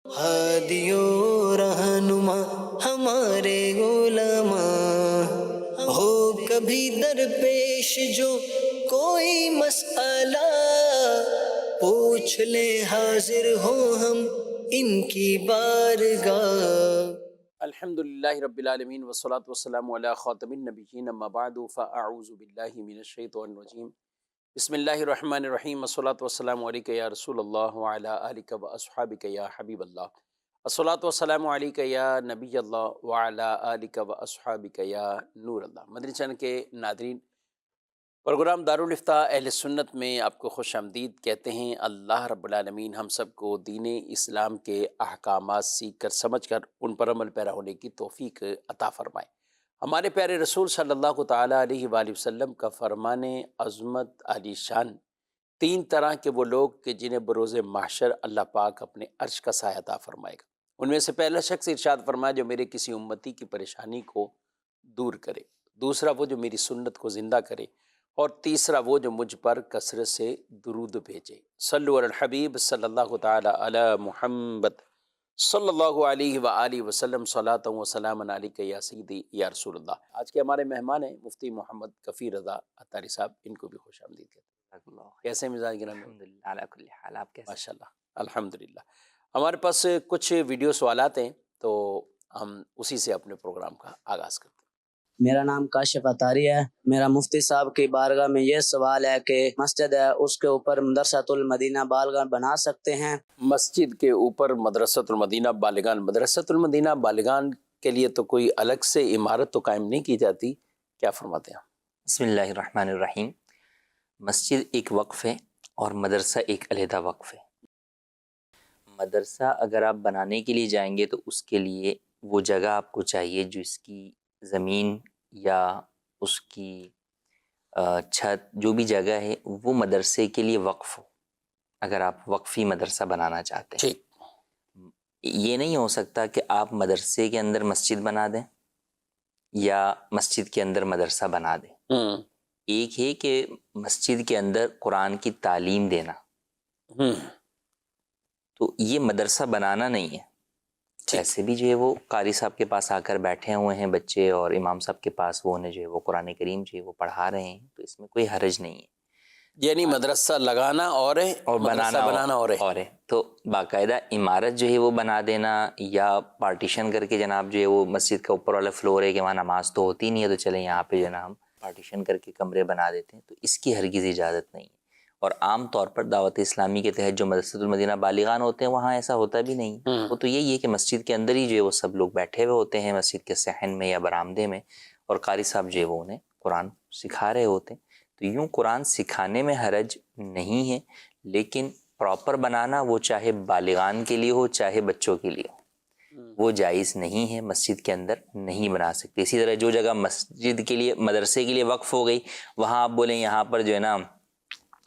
ہادیوں رہنما ہمارے علماء، ہو کبھی درپیش جو کوئی مسئلہ، پوچھ لے حاضر ہو ہم ان کی بارگاہ۔ الحمد للہ رب العالمین والصلاة والسلام علی خاتم النبیین اما بعد فاعوذ باللہ من الشیطان الرجیم بسم اللہ الرحمن الرحیم والصلاة والسلام علیک یا رسول اللہ وعلی آلک واصحابک یا حبیب اللہ، الصلاة والسلام علیک یا نبی اللہ وعلی آلک واصحابک یا نور اللہ۔ مدنی چینل کے ناظرین، پروگرام دارالافتاء اہل سنت میں آپ کو خوش آمدید کہتے ہیں۔ اللہ رب العالمین ہم سب کو دین اسلام کے احکامات سیکھ کر سمجھ کر ان پر عمل پیرا ہونے کی توفیق عطا فرمائے۔ ہمارے پیارے رسول صلی اللہ تعالیٰ علیہ وآلہ وسلم کا فرمان عظمت عالی شان، تین طرح کے وہ لوگ کہ جنہیں بروز محشر اللہ پاک اپنے عرش کا سایہ عطا فرمائے گا۔ ان میں سے پہلا شخص ارشاد فرمایا جو میرے کسی امتی کی پریشانی کو دور کرے، دوسرا وہ جو میری سنت کو زندہ کرے، اور تیسرا وہ جو مجھ پر کثرت سے درود بھیجے۔ صلو علی الحبیب صلی اللہ تعالی علی محمد صلی اللہ علیہ وآلہ وسلم، صلاۃ و سلام علیک یا سیدی یا رسول اللہ۔ آج کے ہمارے مہمان ہیں مفتی محمد کفیل رضا عطاری صاحب، ان کو بھی خوش آمدید کہتے ہیں۔ کیسے مزاج گرامی؟ الحمدللہ علی کل حال، آپ کیسے؟ ماشاءاللہ الحمدللہ۔ ہمارے پاس کچھ ویڈیو سوالات ہیں تو ہم اسی سے اپنے پروگرام کا آغاز کرتے ہیں۔ میرا نام کاشف عطاری ہے۔ میرا مفتی صاحب کی بارگاہ میں یہ سوال ہے کہ مسجد ہے اس کے اوپر مدرسۃ المدینہ بالغاہ بنا سکتے ہیں؟ مسجد کے اوپر مدرسۃ المدینہ بالغان، مدرسۃ المدینہ بالغان کے لیے تو کوئی الگ سے عمارت تو قائم نہیں کی جاتی، کیا فرماتے ہیں؟ بسم اللہ الرحمن الرحیم۔ مسجد ایک وقف ہے اور مدرسہ ایک علیحدہ وقف ہے۔ مدرسہ اگر آپ بنانے کے لیے جائیں گے تو اس کے لیے وہ جگہ آپ کو چاہیے جو اس کی زمین یا اس کی چھت، جو بھی جگہ ہے وہ مدرسے کے لیے وقف ہو، اگر آپ وقفی مدرسہ بنانا چاہتے ہیں۔ ٹھیک، یہ نہیں ہو سکتا کہ آپ مدرسے کے اندر مسجد بنا دیں یا مسجد کے اندر مدرسہ بنا دیں۔ ایک ہے کہ مسجد کے اندر قرآن کی تعلیم دینا، تو یہ مدرسہ بنانا نہیں ہے۔ ایسے بھی جو ہے وہ قاری صاحب کے پاس آ کر بیٹھے ہوئے ہیں بچے، اور امام صاحب کے پاس وہ انہیں جو ہے وہ قرآن کریم جو ہے وہ پڑھا رہے ہیں، تو اس میں کوئی حرج نہیں ہے۔ یعنی مدرسہ لگانا اور ہے اور بنانا اور ہے۔ تو باقاعدہ عمارت جو ہے وہ بنا دینا، یا پارٹیشن کر کے جناب جو ہے وہ مسجد کا اوپر والا فلور ہے کہ وہاں نماز تو ہوتی نہیں ہے، تو چلیں یہاں پہ جو نا ہم پارٹیشن کر کے کمرے بنا دیتے ہیں، تو اس کی ہرگز اجازت نہیں ہے۔ اور عام طور پر دعوت اسلامی کے تحت جو مدرسۃ المدینہ بالغان ہوتے ہیں وہاں ایسا ہوتا بھی نہیں۔ وہ تو یہی ہے کہ مسجد کے اندر ہی جو ہے وہ سب لوگ بیٹھے ہوئے ہوتے ہیں، مسجد کے صحن میں یا برآمدے میں، اور قاری صاحب جو ہے وہ انہیں قرآن سکھا رہے ہوتے ہیں۔ تو یوں قرآن سکھانے میں حرج نہیں ہے، لیکن پراپر بنانا وہ چاہے بالغان کے لیے ہو چاہے بچوں کے لیے ہو، وہ جائز نہیں ہے، مسجد کے اندر نہیں بنا سکتے۔ اسی طرح جو جگہ مسجد کے لیے مدرسے کے لیے وقف ہو گئی، وہاں آپ بولیں یہاں پر جو ہے نا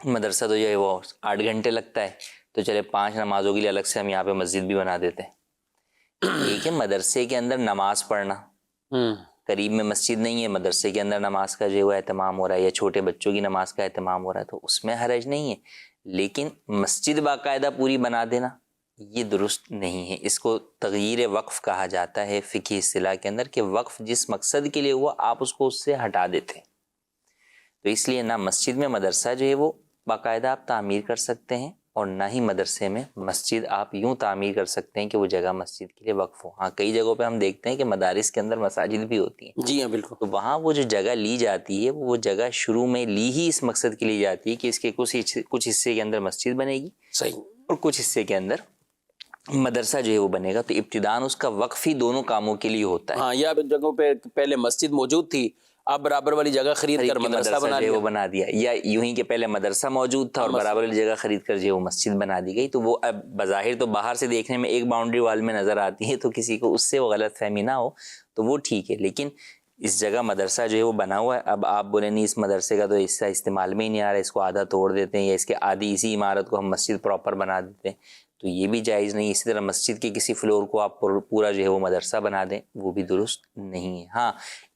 مدرسہ تو جو ہے وہ 8 گھنٹے لگتا ہے، تو چلے 5 نمازوں کے لیے الگ سے ہم یہاں پہ مسجد بھی بنا دیتے ہیں۔ ایک ہے مدرسے کے اندر نماز پڑھنا، قریب میں مسجد نہیں ہے، مدرسے کے اندر نماز کا جو ہے وہ اہتمام ہو رہا ہے، یا چھوٹے بچوں کی نماز کا اہتمام ہو رہا ہے، تو اس میں حرج نہیں ہے۔ لیکن مسجد باقاعدہ پوری بنا دینا یہ درست نہیں ہے۔ اس کو تغییر وقف کہا جاتا ہے فقہی اصطلاح کے اندر، کہ وقف جس مقصد کے لیے ہوا آپ اس کو اس سے ہٹا دیتے ہیں۔ تو اس لیے نہ مسجد میں مدرسہ جو ہے وہ باقاعدہ آپ تعمیر کر سکتے ہیں، اور نہ ہی مدرسے میں مسجد آپ یوں تعمیر کر سکتے ہیں کہ وہ جگہ مسجد کے لیے وقف ہو۔ ہاں کئی جگہوں پہ ہم دیکھتے ہیں کہ مدارس کے اندر مساجد بھی ہوتی ہیں۔ جی ہاں بالکل۔ تو وہاں وہ جو جگہ لی جاتی ہے وہ جگہ شروع میں لی ہی اس مقصد کے لیے جاتی ہے کہ اس کے کچھ حصے کے اندر مسجد بنے گی، صحیح، اور کچھ حصے کے اندر مدرسہ جو ہے وہ بنے گا۔ تو ابتداءً اس کا وقف ہی دونوں کاموں کے لیے ہوتا ہے۔ ہاں، یا جگہوں پہ پہلے مسجد موجود تھی، آپ برابر والی جگہ خرید کر مدرسہ بنا جو ہے لیا۔ وہ بنا دیا، یا یوں ہی کہ پہلے مدرسہ موجود تھا اور برابر والی جگہ خرید کر جو ہے وہ مسجد بنا دی گئی۔ تو وہ اب بظاہر تو باہر سے دیکھنے میں ایک باؤنڈری وال میں نظر آتی ہے، تو کسی کو اس سے وہ غلط فہمی نہ ہو تو وہ ٹھیک ہے۔ لیکن اس جگہ مدرسہ جو ہے وہ بنا ہوا ہے، اب آپ بولیں نہیں اس مدرسے کا تو حصہ استعمال میں ہی نہیں آ رہا ہے، اس کو آدھا توڑ دیتے ہیں، یا اس کے آدھی اسی عمارت کو ہم مسجد پراپر بنا دیتے ہیں، تو یہ بھی جائز نہیں. اسی طرح مسجد کے کسی فلور کو آپ پورا جو ہے وہ مدرسہ بنا دیں، وہ بھی درست نہیں ہے. ہاں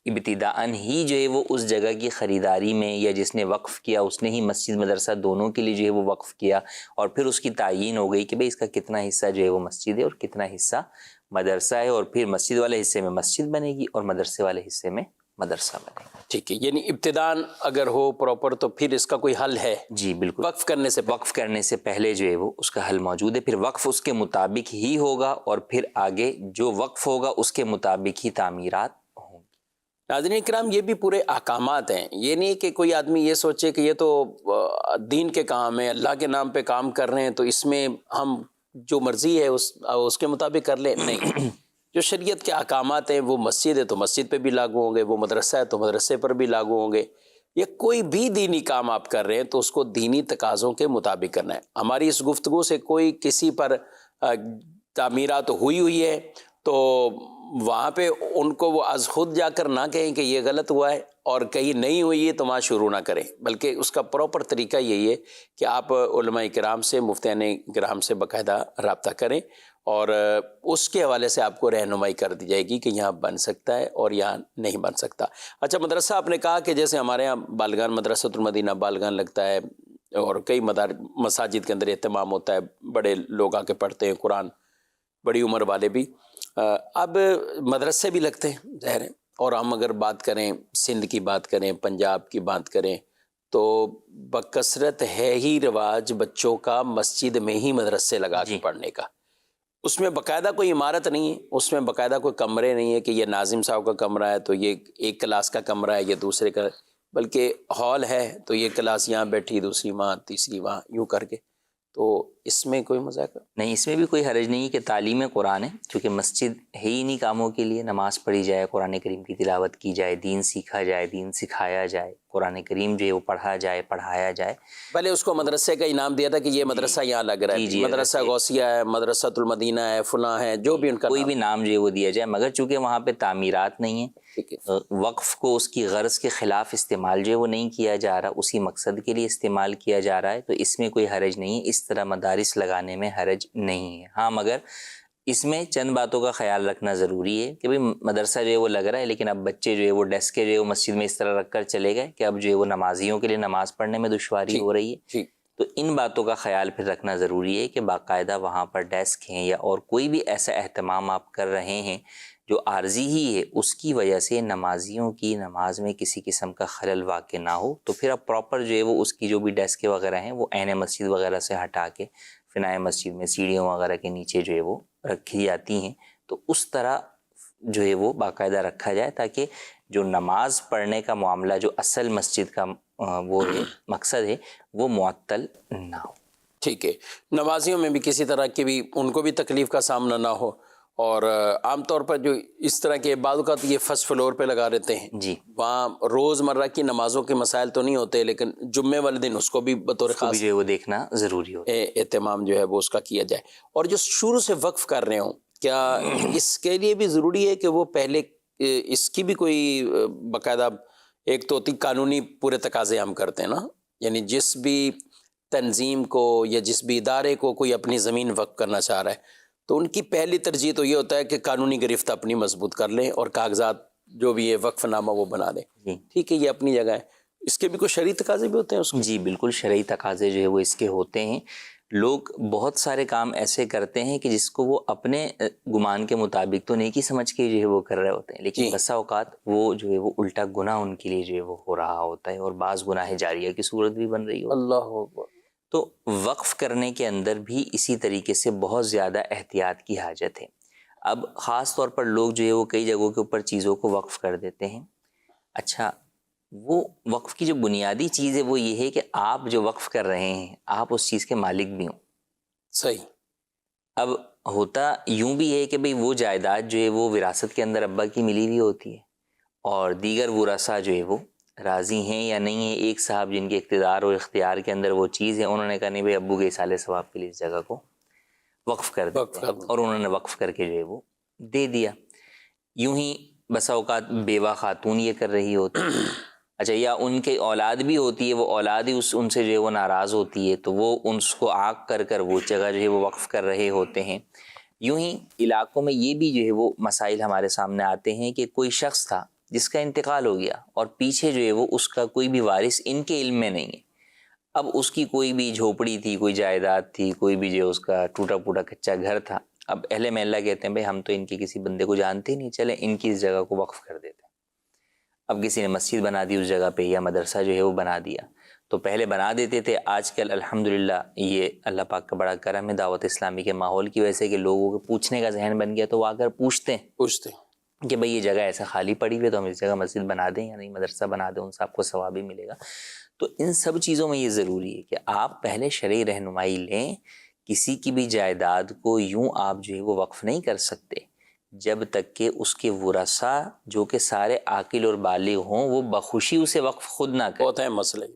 ابتداءً ہی جو ہے وہ اس جگہ کی خریداری میں یا جس نے وقف کیا اس نے ہی مسجد مدرسہ دونوں کے لیے جو ہے وہ وقف کیا، اور پھر اس کی تعیین ہو گئی کہ بھئی اس کا کتنا حصہ جو ہے وہ مسجد ہے اور کتنا حصہ مدرسہ ہے، اور پھر مسجد والے حصے میں مسجد بنے گی اور مدرسے والے حصے میں مدرسہ بنے گا. ٹھیک ہے، یعنی ابتداءً اگر ہو پراپر تو پھر اس کا کوئی حل ہے؟ جی بالکل. وقف کرنے سے وقف کرنے سے پہلے جو ہے وہ اس کا حل موجود ہے. پھر وقف اس کے مطابق ہی ہوگا اور پھر آگے جو وقف ہوگا اس کے مطابق ہی تعمیرات ہوں گی. ناظرین کرام، یہ بھی پورے احکامات ہیں. یہ نہیں کہ کوئی آدمی یہ سوچے کہ یہ تو دین کے کام ہے، اللہ کے نام پہ کام کر رہے ہیں تو اس میں ہم جو مرضی ہے اس کے مطابق کر لیں. نہیں، جو شریعت کے احکامات ہیں وہ مسجد ہے تو مسجد پہ بھی لاگو ہوں گے، وہ مدرسہ ہے تو مدرسے پر بھی لاگو ہوں گے. یا کوئی بھی دینی کام آپ کر رہے ہیں تو اس کو دینی تقاضوں کے مطابق کرنا ہے. ہماری اس گفتگو سے کوئی کسی پر تعمیرات ہوئی ہے تو وہاں پہ ان کو وہ از خود جا کر نہ کہیں کہ یہ غلط ہوا ہے، اور کہیں نہیں ہوئی ہے تو وہاں شروع نہ کریں، بلکہ اس کا پراپر طریقہ یہی ہے کہ آپ علماء کرام سے، مفتیان کرام سے باقاعدہ رابطہ کریں، اور اس کے حوالے سے آپ کو رہنمائی کر دی جائے گی کہ یہاں بن سکتا ہے اور یہاں نہیں بن سکتا. اچھا، مدرسہ آپ نے کہا کہ جیسے ہمارے یہاں بالغان مدرسۃ المدینہ بالغان لگتا ہے، اور کئی مساجد کے اندر اہتمام ہوتا ہے، بڑے لوگ آ کے پڑھتے ہیں قرآن، بڑی عمر والے بھی. اب مدرسے بھی لگتے ہیں ظاہر ہے، اور ہم اگر بات کریں سندھ کی بات کریں، پنجاب کی بات کریں، تو بکثرت ہے ہی رواج بچوں کا مسجد میں ہی مدرسے لگا کے پڑھنے کا. اس میں باقاعدہ کوئی عمارت نہیں ہے، اس میں باقاعدہ کوئی کمرے نہیں ہے کہ یہ ناظم صاحب کا کمرہ ہے تو یہ ایک کلاس کا کمرہ ہے، یہ دوسرے کا، بلکہ ہال ہے تو یہ کلاس یہاں بیٹھی، دوسری وہاں، تیسری وہاں، یوں کر کے. تو اس میں کوئی مذاکرہ نہیں، اس میں بھی کوئی حرج نہیں کہ تعلیم قرآن ہے، چونکہ مسجد ہے ہی انہی کاموں کے لیے. نماز پڑھی جائے، قرآن کریم کی تلاوت کی جائے، دین سیکھا جائے، دین سکھایا جائے، قرآن کریم جو ہے وہ پڑھا جائے، پڑھایا جائے. پہلے اس کو مدرسے کا انعام دیا تھا کہ یہ مدرسہ یہاں لگ رہا ہے، مدرسہ غوثیہ ہے، مدرسۃ المدینہ ہے، فلاں ہے، جو بھی ان کا کوئی بھی نام جو ہے وہ دیا جائے، مگر چونکہ وہاں پہ تعمیرات نہیں ہیں، وقف کو اس کی غرض کے خلاف استعمال جو ہے وہ نہیں کیا جا رہا، اسی مقصد کے لیے استعمال کیا جا رہا ہے، تو اس میں کوئی حرج نہیں ہے. اس طرح مدارس لگانے میں حرج نہیں ہے. ہاں مگر اس میں چند باتوں کا خیال رکھنا ضروری ہے کہ بھئی مدرسہ جو ہے وہ لگ رہا ہے، لیکن اب بچے جو ہے وہ ڈیسک جو ہے وہ مسجد میں اس طرح رکھ کر چلے گئے کہ اب جو ہے وہ نمازیوں کے لیے نماز پڑھنے میں دشواری ہو رہی ہے. تو ان باتوں کا خیال پھر رکھنا ضروری ہے کہ باقاعدہ وہاں پر ڈیسک ہیں یا اور کوئی بھی ایسا اہتمام آپ کر رہے ہیں جو عارضی ہی ہے، اس کی وجہ سے نمازیوں کی نماز میں کسی قسم کا خلل واقع نہ ہو. تو پھر اب پراپر جو ہے وہ اس کی جو بھی ڈیسک وغیرہ ہیں وہ عین مسجد وغیرہ سے ہٹا کے فنائے مسجد میں سیڑھیوں وغیرہ کے نیچے جو ہے وہ رکھی جاتی ہیں. تو اس طرح جو ہے وہ باقاعدہ رکھا جائے تاکہ جو نماز پڑھنے کا معاملہ جو اصل مسجد کا وہ ہے مقصد ہے وہ معطل نہ ہو. ٹھیک ہے، نمازیوں میں بھی کسی طرح کی بھی ان کو بھی تکلیف کا سامنا نہ ہو. اور عام طور پر جو اس طرح کے بعض اوقات یہ فرسٹ فلور پہ لگا رہتے ہیں، جی وہاں روز مرہ کی نمازوں کے مسائل تو نہیں ہوتے، لیکن جمعے والے دن اس کو بھی بطور خاص جو ہے وہ دیکھنا ضروری ہو، اہتمام جو ہے وہ اس کا کیا جائے. اور جو شروع سے وقف کر رہے ہوں، کیا اس کے لیے بھی ضروری ہے کہ وہ پہلے اس کی بھی کوئی باقاعدہ ایک تو ہوتی قانونی پورے تقاضے ہم کرتے ہیں نا، یعنی جس بھی تنظیم کو یا جس بھی ادارے کو کوئی اپنی زمین وقف کرنا چاہ رہا ہے تو ان کی پہلی ترجیح تو یہ ہوتا ہے کہ قانونی گرفت اپنی مضبوط کر لیں اور کاغذات جو بھی ہے وقف نامہ وہ بنا دیں. ٹھیک ہے، یہ اپنی جگہ ہے. اس کے بھی کوئی شرعی تقاضے بھی ہوتے ہیں اس کے؟ جی بالکل، شرعی تقاضے جو ہے وہ اس کے ہوتے ہیں. لوگ بہت سارے کام ایسے کرتے ہیں کہ جس کو وہ اپنے گمان کے مطابق تو نیکی سمجھ کے جو ہے وہ کر رہے ہوتے ہیں، لیکن بسا اوقات وہ جو ہے وہ الٹا گناہ ان کے لیے جو ہے وہ ہو رہا ہوتا ہے، اور بعض گناہ جاریہ کی صورت بھی بن رہی ہوتی ہے. اللہ اکبر. تو وقف کرنے کے اندر بھی اسی طریقے سے بہت زیادہ احتیاط کی حاجت ہے. اب خاص طور پر لوگ جو ہے وہ کئی جگہوں کے اوپر چیزوں کو وقف کر دیتے ہیں. اچھا، وہ وقف کی جو بنیادی چیز ہے وہ یہ ہے کہ آپ جو وقف کر رہے ہیں آپ اس چیز کے مالک بھی ہوں. صحیح. اب ہوتا یوں بھی ہے کہ بھئی وہ جائیداد جو ہے وہ وراثت کے اندر ابا کی ملی ہوئی ہوتی ہے، اور دیگر ورثاء جو ہے وہ راضی ہیں یا نہیں ہیں. ایک صاحب جن کے اقتدار اور اختیار کے اندر وہ چیز ہے، انہوں نے کہا نہیں بھئی ابو کے اصالِ ثواب کے لیے اس جگہ کو وقف کر دیتے ہیں، اور انہوں نے وقف کر کے جو ہے وہ دے دیا. یوں ہی بسا اوقات بیوہ خاتون یہ کر رہی ہوتی اچھا، یا ان کے اولاد بھی ہوتی ہے، وہ اولاد ہی ان سے جو ہے وہ ناراض ہوتی ہے تو وہ اس کو آگ کر کر وہ جگہ جو ہے وہ وقف کر رہے ہوتے ہیں۔ یوں ہی علاقوں میں یہ بھی جو ہے وہ مسائل ہمارے سامنے آتے ہیں کہ کوئی شخص تھا جس کا انتقال ہو گیا اور پیچھے جو ہے وہ اس کا کوئی بھی وارث ان کے علم میں نہیں ہے۔ اب اس کی کوئی بھی جھوپڑی تھی، کوئی جائیداد تھی، کوئی بھی جو اس کا ٹوٹا پھوٹا کچا گھر تھا، اب اہل محلہ کہتے ہیں بھائی ہم تو ان کے کسی بندے کو جانتے ہی نہیں، چلیں ان کی اس جگہ کو وقف کر دیتے ہیں۔ اب کسی نے مسجد بنا دی اس جگہ پہ یا مدرسہ جو ہے وہ بنا دیا، تو پہلے بنا دیتے تھے، آج کل الحمدللہ یہ اللہ پاک کا بڑا کرم ہے دعوت اسلامی کے ماحول کی وجہ سے کہ لوگوں کو پوچھنے کا ذہن بن گیا تو وہ آ کر پوچھتے ہیں کہ بھئی یہ جگہ ایسا خالی پڑی ہوئی ہے تو ہم اس جگہ مسجد بنا دیں یا نہیں، مدرسہ بنا دیں، ان سے آپ کو ثواب بھی ملے گا۔ تو ان سب چیزوں میں یہ ضروری ہے کہ آپ پہلے شرعی رہنمائی لیں۔ کسی کی بھی جائیداد کو یوں آپ جو ہے وہ وقف نہیں کر سکتے جب تک کہ اس کے ورثاء جو کہ سارے عاقل اور بالغ ہوں وہ بخوشی اسے وقف خود نہ کریں۔ بہت اہم مسئلہ ہے۔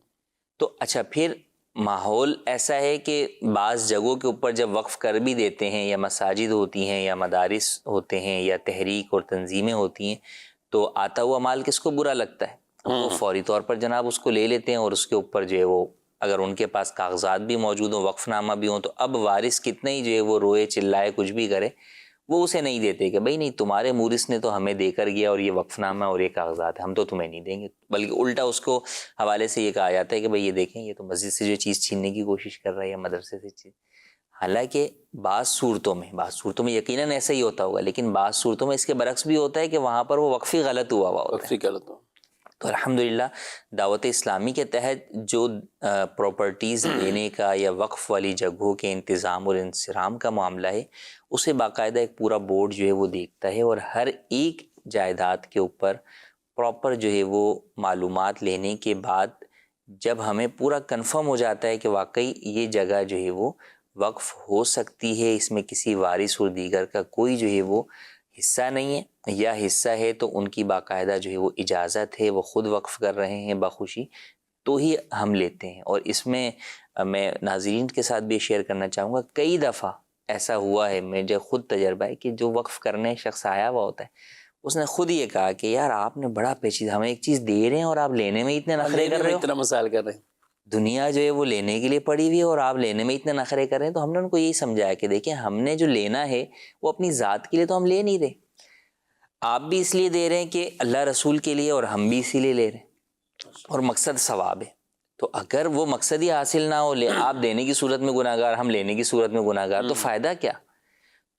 تو اچھا، پھر ماحول ایسا ہے کہ بعض جگہوں کے اوپر جب وقف کر بھی دیتے ہیں، یا مساجد ہوتی ہیں یا مدارس ہوتے ہیں یا تحریک اور تنظیمیں ہوتی ہیں، تو آتا ہوا مال کس کو برا لگتا ہے؟ وہ فوری طور پر جناب اس کو لے لیتے ہیں اور اس کے اوپر جو ہے وہ اگر ان کے پاس کاغذات بھی موجود ہوں، وقف نامہ بھی ہوں، تو اب وارث کتنے ہی جو ہے وہ روئے چلائے کچھ بھی کرے، وہ اسے نہیں دیتے کہ بھئی نہیں، تمہارے مورث نے تو ہمیں دے کر گیا اور یہ وقف نامہ اور یہ کاغذات ہے، ہم تو تمہیں نہیں دیں گے، بلکہ الٹا اس کو حوالے سے یہ کہا جاتا ہے کہ بھئی یہ دیکھیں یہ تو مسجد سے جو چیز چھیننے کی کوشش کر رہا ہے یا مدرسے سے چیز۔ حالانکہ بعض صورتوں میں یقیناً ایسا ہی ہوتا ہوگا، لیکن بعض صورتوں میں اس کے برعکس بھی ہوتا ہے کہ وہاں پر وہ وقفی غلط ہوا ہوتا ہے۔ وقفی غلط ہو۔ تو الحمدللہ دعوت اسلامی کے تحت جو پراپرٹیز لینے کا یا وقف والی جگہوں کے انتظام اور انصرام کا معاملہ ہے، اسے باقاعدہ ایک پورا بورڈ جو ہے وہ دیکھتا ہے، اور ہر ایک جائیداد کے اوپر پراپر جو ہے وہ معلومات لینے کے بعد جب ہمیں پورا کنفرم ہو جاتا ہے کہ واقعی یہ جگہ جو ہے وہ وقف ہو سکتی ہے، اس میں کسی وارث اور دیگر کا کوئی جو ہے وہ حصہ نہیں ہے، یا حصہ ہے تو ان کی باقاعدہ جو ہے وہ اجازت ہے، وہ خود وقف کر رہے ہیں بخوشی، تو ہی ہم لیتے ہیں۔ اور اس میں میں ناظرین کے ساتھ بھی شیئر کرنا چاہوں گا، کئی دفعہ ایسا ہوا ہے، مجھے خود تجربہ ہے کہ جو وقف کرنے شخص آیا ہوا ہوتا ہے اس نے خود یہ کہا کہ یار آپ نے بڑا پیچیدہ، ہمیں ایک چیز دے رہے ہیں اور آپ لینے میں اتنے نخرے کر رہے ہو، اتنا مسائل کر رہے ہیں، دنیا جو ہے وہ لینے کے لیے پڑی ہوئی ہے اور آپ لینے میں اتنے نخرے کر رہے ہیں۔ تو ہم نے ان کو یہی سمجھایا کہ دیکھیں ہم نے جو لینا ہے وہ اپنی ذات کے لیے تو ہم لے نہیں رہے، آپ بھی اس لیے دے رہے ہیں کہ اللہ رسول کے لیے، اور ہم بھی اسی لیے لے رہے ہیں، اور مقصد ثواب ہے۔ تو اگر وہ مقصد ہی حاصل نہ ہو، آپ دینے کی صورت میں گناہ گار، ہم لینے کی صورت میں گناہ گار، تو فائدہ کیا؟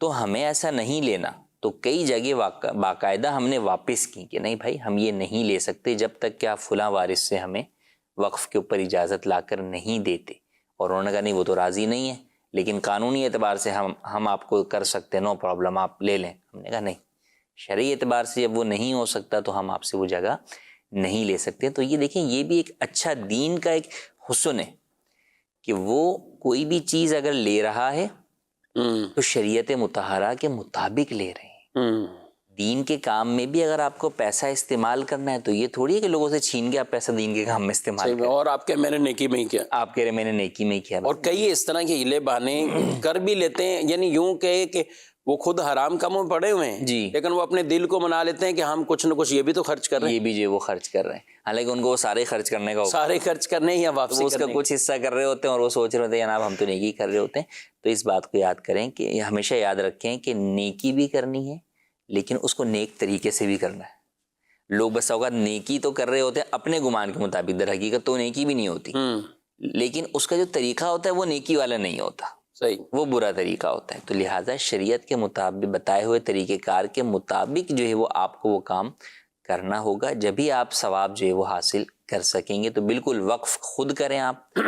تو ہمیں ایسا نہیں لینا۔ تو کئی جگہ باقاعدہ ہم نے واپس کی کہ نہیں بھائی ہم یہ نہیں لے سکتے جب تک کہ آپ فلاں وارث سے ہمیں وقف کے اوپر اجازت لا کر نہیں دیتے، اور انہوں نے کہا نہیں وہ تو راضی نہیں ہے، لیکن قانونی اعتبار سے ہم آپ کو کر سکتے، نو پرابلم آپ لے لیں۔ ہم نے کہا نہیں، شرعی اعتبار سے جب وہ نہیں ہو سکتا تو ہم آپ سے وہ جگہ نہیں لے سکتے۔ تو یہ دیکھیں یہ بھی ایک اچھا دین کا ایک حسن ہے کہ وہ کوئی بھی چیز اگر لے رہا ہے تو شریعت مطہرہ کے مطابق لے رہے ہیں۔ دین کے کام میں بھی اگر آپ کو پیسہ استعمال کرنا ہے تو یہ تھوڑی ہے کہ لوگوں سے چھین کے آپ پیسہ دین کے کام میں استعمال کریں، اور آپ کے میں نے نیکی میں ہی کیا، آپ کہہ رہے میں نے نیکی میں کیا۔ اور کئی اس طرح کے ہیلے بہانے کر بھی لیتے ہیں، یعنی یوں کہ وہ خود حرام کاموں میں پڑے ہوئے ہیں جی، لیکن وہ اپنے دل کو منا لیتے ہیں کہ ہم کچھ نہ کچھ یہ بھی تو خرچ کر رہے ہیں، یہ بھی جو ہے وہ خرچ کر رہے ہیں، حالانکہ ان کو وہ سارے خرچ کرنے کا سارے خرچ کرنے یا واپسی وہ اس کا کرنے کچھ حصہ کر رہے ہوتے ہیں اور وہ سوچ رہے ہوتے ہیں جناب ہم تو نیکی کر رہے ہوتے ہیں۔ تو اس بات کو یاد کریں کہ ہمیشہ یاد رکھیں کہ نیکی بھی کرنی ہے لیکن اس کو نیک طریقے سے بھی کرنا ہے۔ لوگ بس اوقات نیکی تو کر رہے ہوتے ہیں اپنے گمان کے مطابق، در حقیقت تو نیکی بھی نہیں ہوتی، لیکن اس کا جو طریقہ ہوتا ہے وہ نیکی والا نہیں ہوتا، صحیح، وہ برا طریقہ ہوتا ہے۔ تو لہٰذا شریعت کے مطابق بتائے ہوئے طریقہ کار کے مطابق جو ہے وہ آپ کو وہ کام کرنا ہوگا، جبھی آپ ثواب جو ہے وہ حاصل کر سکیں گے۔ تو بالکل وقف خود کریں آپ،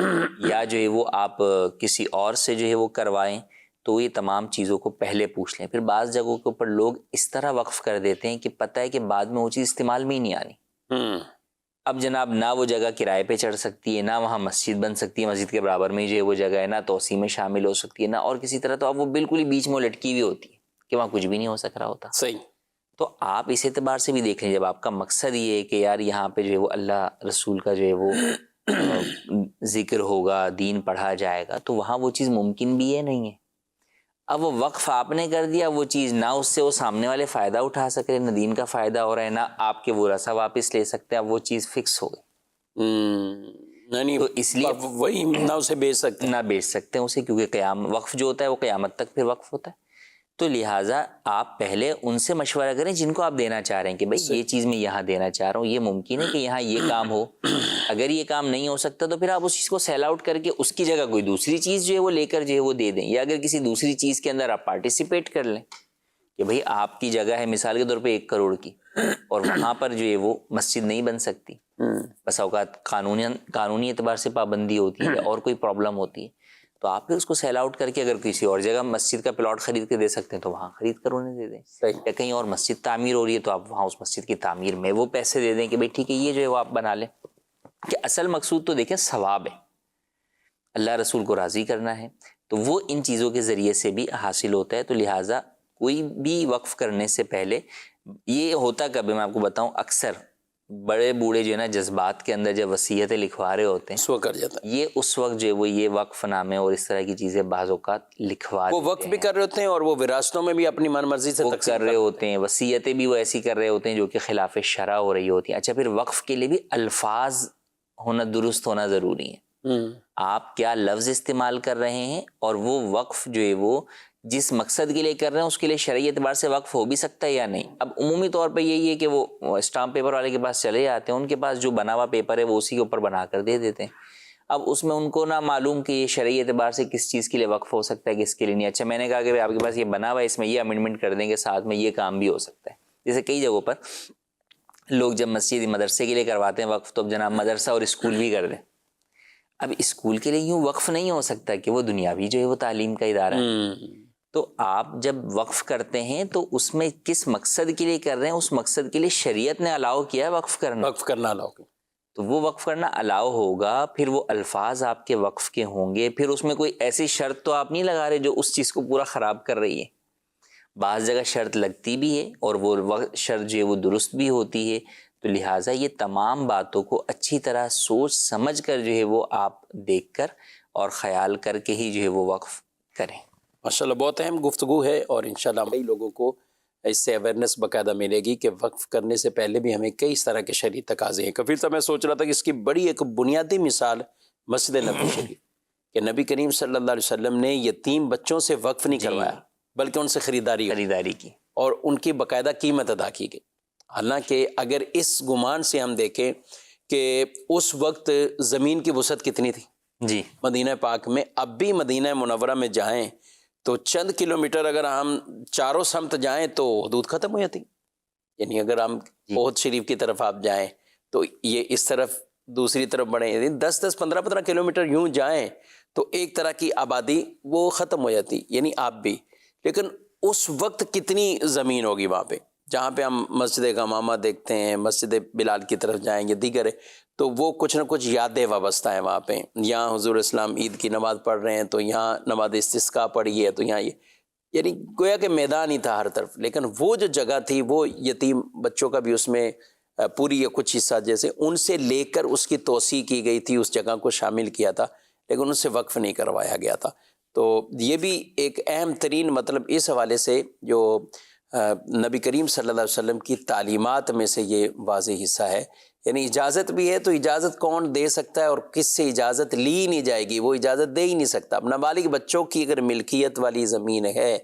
یا جو ہے وہ آپ کسی اور سے جو ہے وہ کروائیں، تو یہ تمام چیزوں کو پہلے پوچھ لیں۔ پھر بعض جگہوں کے اوپر لوگ اس طرح وقف کر دیتے ہیں کہ پتہ ہے کہ بعد میں وہ چیز استعمال میں ہی نہیں آنی۔ اب جناب نہ وہ جگہ کرائے پہ چڑھ سکتی ہے، نہ وہاں مسجد بن سکتی ہے، مسجد کے برابر میں جو ہے وہ جگہ ہے، نہ توسیع میں شامل ہو سکتی ہے، نہ اور کسی طرح، تو اب وہ بالکل ہی بیچ میں لٹکی ہوئی ہوتی ہے کہ وہاں کچھ بھی نہیں ہو سک رہا ہوتا۔ صحیح۔ تو آپ اس اعتبار سے بھی دیکھ لیں، جب آپ کا مقصد یہ ہے کہ یار یہاں پہ جو ہے وہ اللہ رسول کا جو ہے وہ ذکر ہوگا، دین پڑھا جائے گا، تو وہاں وہ چیز ممکن بھی ہے نہیں ہے۔ اب وہ وقف آپ نے کر دیا، وہ چیز نہ اس سے وہ سامنے والے فائدہ اٹھا سک رہے، نہ دین کا فائدہ ہو رہا ہے، نہ آپ کے ورثہ واپس لے سکتے ہیں، اب وہ چیز فکس ہو گئی، یعنی تو اس لیے وہی نہ اسے بیچ سکتے نہ بیچ سکتے ہیں اسے، کیونکہ وقف جو ہوتا ہے وہ قیامت تک پھر وقف ہوتا ہے. تو لہٰذا آپ پہلے ان سے مشورہ کریں جن کو آپ دینا چاہ رہے ہیں کہ بھائی یہ چیز میں یہاں دینا چاہ رہا ہوں، یہ ممکن ہے کہ یہاں یہ کام ہو، اگر یہ کام نہیں ہو سکتا تو پھر آپ اس چیز کو سیل آؤٹ کر کے اس کی جگہ کوئی دوسری چیز جو ہے وہ لے کر جو ہے وہ دے دیں، یا اگر کسی دوسری چیز کے اندر آپ پارٹیسپیٹ کر لیں کہ بھائی آپ کی جگہ ہے مثال کے طور پہ 1 کروڑ کی، اور وہاں پر جو ہے وہ مسجد نہیں بن سکتی، بس اوقات قانونی اعتبار سے پابندی ہوتی ہے اور کوئی پرابلم ہوتی ہے، تو آپ پھر اس کو سیل آؤٹ کر کے اگر کسی اور جگہ مسجد کا پلاٹ خرید کے دے سکتے ہیں تو وہاں خرید کر انہیں دے دیں، یا کہیں اور مسجد تعمیر ہو رہی ہے تو آپ وہاں اس مسجد کی تعمیر میں وہ پیسے دے دیں کہ بھائی ٹھیک ہے یہ جو ہے وہ آپ بنا لیں. کہ اصل مقصود تو دیکھیں ثواب ہے، اللہ رسول کو راضی کرنا ہے، تو وہ ان چیزوں کے ذریعے سے بھی حاصل ہوتا ہے. تو لہٰذا کوئی بھی وقف کرنے سے پہلے یہ ہوتا کبھی میں آپ کو بتاؤں، اکثر بڑے بوڑھے جو ہے نا جذبات کے اندر جب وصیتیں لکھوا رہے ہوتے ہیں اس وقت کر جاتا ہے، یہ اس وقت جو ہے وہ یہ وقف نامے اور اس طرح کی چیزیں بعض اوقات لکھوا وہ وقف بھی کر رہے ہوتے ہیں اور وہ وراثتوں میں بھی اپنی من مرضی سے وہ تقسیم کر رہے ہوتے ہیں، وصیتیں بھی وہ ایسی کر رہے ہوتے ہیں جو کہ خلاف شرع ہو رہی ہوتی ہیں. اچھا پھر وقف کے لیے بھی الفاظ ہونا درست ہونا ضروری ہے، آپ کیا لفظ استعمال کر رہے ہیں، اور وہ وقف جو ہے وہ جس مقصد کے لیے کر رہے ہیں اس کے لیے شرعی اعتبار سے وقف ہو بھی سکتا ہے یا نہیں. اب عمومی طور پہ یہی ہے کہ وہ اسٹامپ پیپر والے کے پاس چلے جاتے ہیں، ان کے پاس جو بنا ہوا پیپر ہے وہ اسی کے اوپر بنا کر دے دیتے ہیں. اب اس میں ان کو نہ معلوم کہ یہ شرعی اعتبار سے کس چیز کے لیے وقف ہو سکتا ہے کس کے لیے نہیں. اچھا میں نے کہا کہ آپ کے پاس یہ بنا ہوا ہے، اس میں یہ امینڈمنٹ کر دیں گے، ساتھ میں یہ کام بھی ہو سکتا ہے. جیسے کئی جگہوں پر لوگ جب مسجد مدرسے کے لیے کرواتے ہیں وقف، تو اب جناب مدرسہ اور اسکول بھی کر دیں. اب اسکول کے لیے یوں وقف نہیں ہو سکتا کہ وہ دنیاوی جو ہے وہ تعلیم کا ادارہ ہے. تو آپ جب وقف کرتے ہیں تو اس میں کس مقصد کے لیے کر رہے ہیں، اس مقصد کے لیے شریعت نے الاؤ کیا ہے وقف کرنا، وقف کرنا الاؤ کیا، تو وہ وقف کرنا الاؤ ہوگا. پھر وہ الفاظ آپ کے وقف کے ہوں گے، پھر اس میں کوئی ایسی شرط تو آپ نہیں لگا رہے جو اس چیز کو پورا خراب کر رہی ہے. بعض جگہ شرط لگتی بھی ہے اور وہ شرط جو ہے وہ درست بھی ہوتی ہے. تو لہٰذا یہ تمام باتوں کو اچھی طرح سوچ سمجھ کر جو ہے وہ آپ دیکھ کر اور خیال کر کے ہی جو ہے وہ وقف کریں. ماشاءاللہ بہت اہم گفتگو ہے، اور انشاءاللہ کئی لوگوں کو اس سے اویئرنیس باقاعدہ ملے گی کہ وقف کرنے سے پہلے بھی ہمیں کئی طرح کے شرعی تقاضے ہیں. کفیل صاحب میں سوچ رہا تھا کہ اس کی بڑی ایک بنیادی مثال مسجد نبوی شریف کہ نبی کریم صلی اللہ علیہ وسلم نے یتیم بچوں سے وقف نہیں کروایا بلکہ ان سے خریداری کی اور ان کی باقاعدہ قیمت ادا کی گئی. حالانکہ اگر اس گمان سے ہم دیکھیں کہ اس وقت زمین کی وسعت کتنی تھی جی مدینہ پاک میں، اب بھی مدینہ منورہ میں جائیں تو چند کلومیٹر اگر ہم چاروں سمت جائیں تو حدود ختم ہو جاتی. یعنی اگر ہم احد شریف کی طرف آپ جائیں تو یہ اس طرف دوسری طرف بڑھیں 10-10 15-15 کلومیٹر یوں جائیں تو ایک طرح کی آبادی وہ ختم ہو جاتی، یعنی آپ بھی. لیکن اس وقت کتنی زمین ہوگی وہاں پہ، جہاں پہ ہم مسجد غمامہ دیکھتے ہیں، مسجد بلال کی طرف جائیں گے دیگر ہے، تو وہ کچھ نہ کچھ یادیں وابستہ ہیں وہاں پہ. یہاں حضور اسلام عید کی نماز پڑھ رہے ہیں تو یہاں نماز استسقاء پڑھی ہے تو یہاں یہ، یعنی گویا کہ میدان ہی تھا ہر طرف. لیکن وہ جو جگہ تھی وہ یتیم بچوں کا بھی اس میں پوری یا کچھ حصہ جیسے ان سے لے کر اس کی توسیع کی گئی تھی، اس جگہ کو شامل کیا تھا، لیکن ان سے وقف نہیں کروایا گیا تھا. تو یہ بھی ایک اہم ترین مطلب اس حوالے سے جو نبی کریم صلی اللہ علیہ وسلم کی تعلیمات میں سے یہ واضح حصہ ہے. یعنی اجازت بھی ہے تو اجازت کون دے سکتا ہے اور کس سے اجازت لی نہیں جائے گی، وہ اجازت دے ہی نہیں سکتا. اب نابالغ بچوں کی اگر ملکیت والی زمین ہے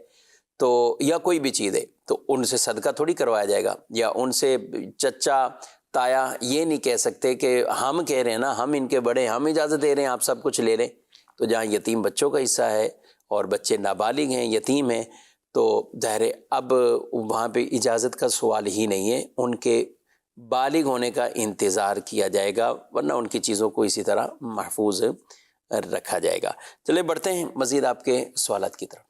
تو یا کوئی بھی چیز ہے تو ان سے صدقہ تھوڑی کروایا جائے گا، یا ان سے چچا تایا یہ نہیں کہہ سکتے کہ ہم کہہ رہے ہیں نا، ہم ان کے بڑے، ہم اجازت دے رہے ہیں آپ سب کچھ لے لیں. تو جہاں یتیم بچوں کا حصہ ہے اور بچے نابالغ ہیں یتیم ہیں تو ظاہر ہے اب وہاں پہ اجازت کا سوال ہی نہیں ہے، ان کے بالغ ہونے کا انتظار کیا جائے گا، ورنہ ان کی چیزوں کو اسی طرح محفوظ رکھا جائے گا. چلے بڑھتے ہیں مزید آپ کے سوالات کی طرف.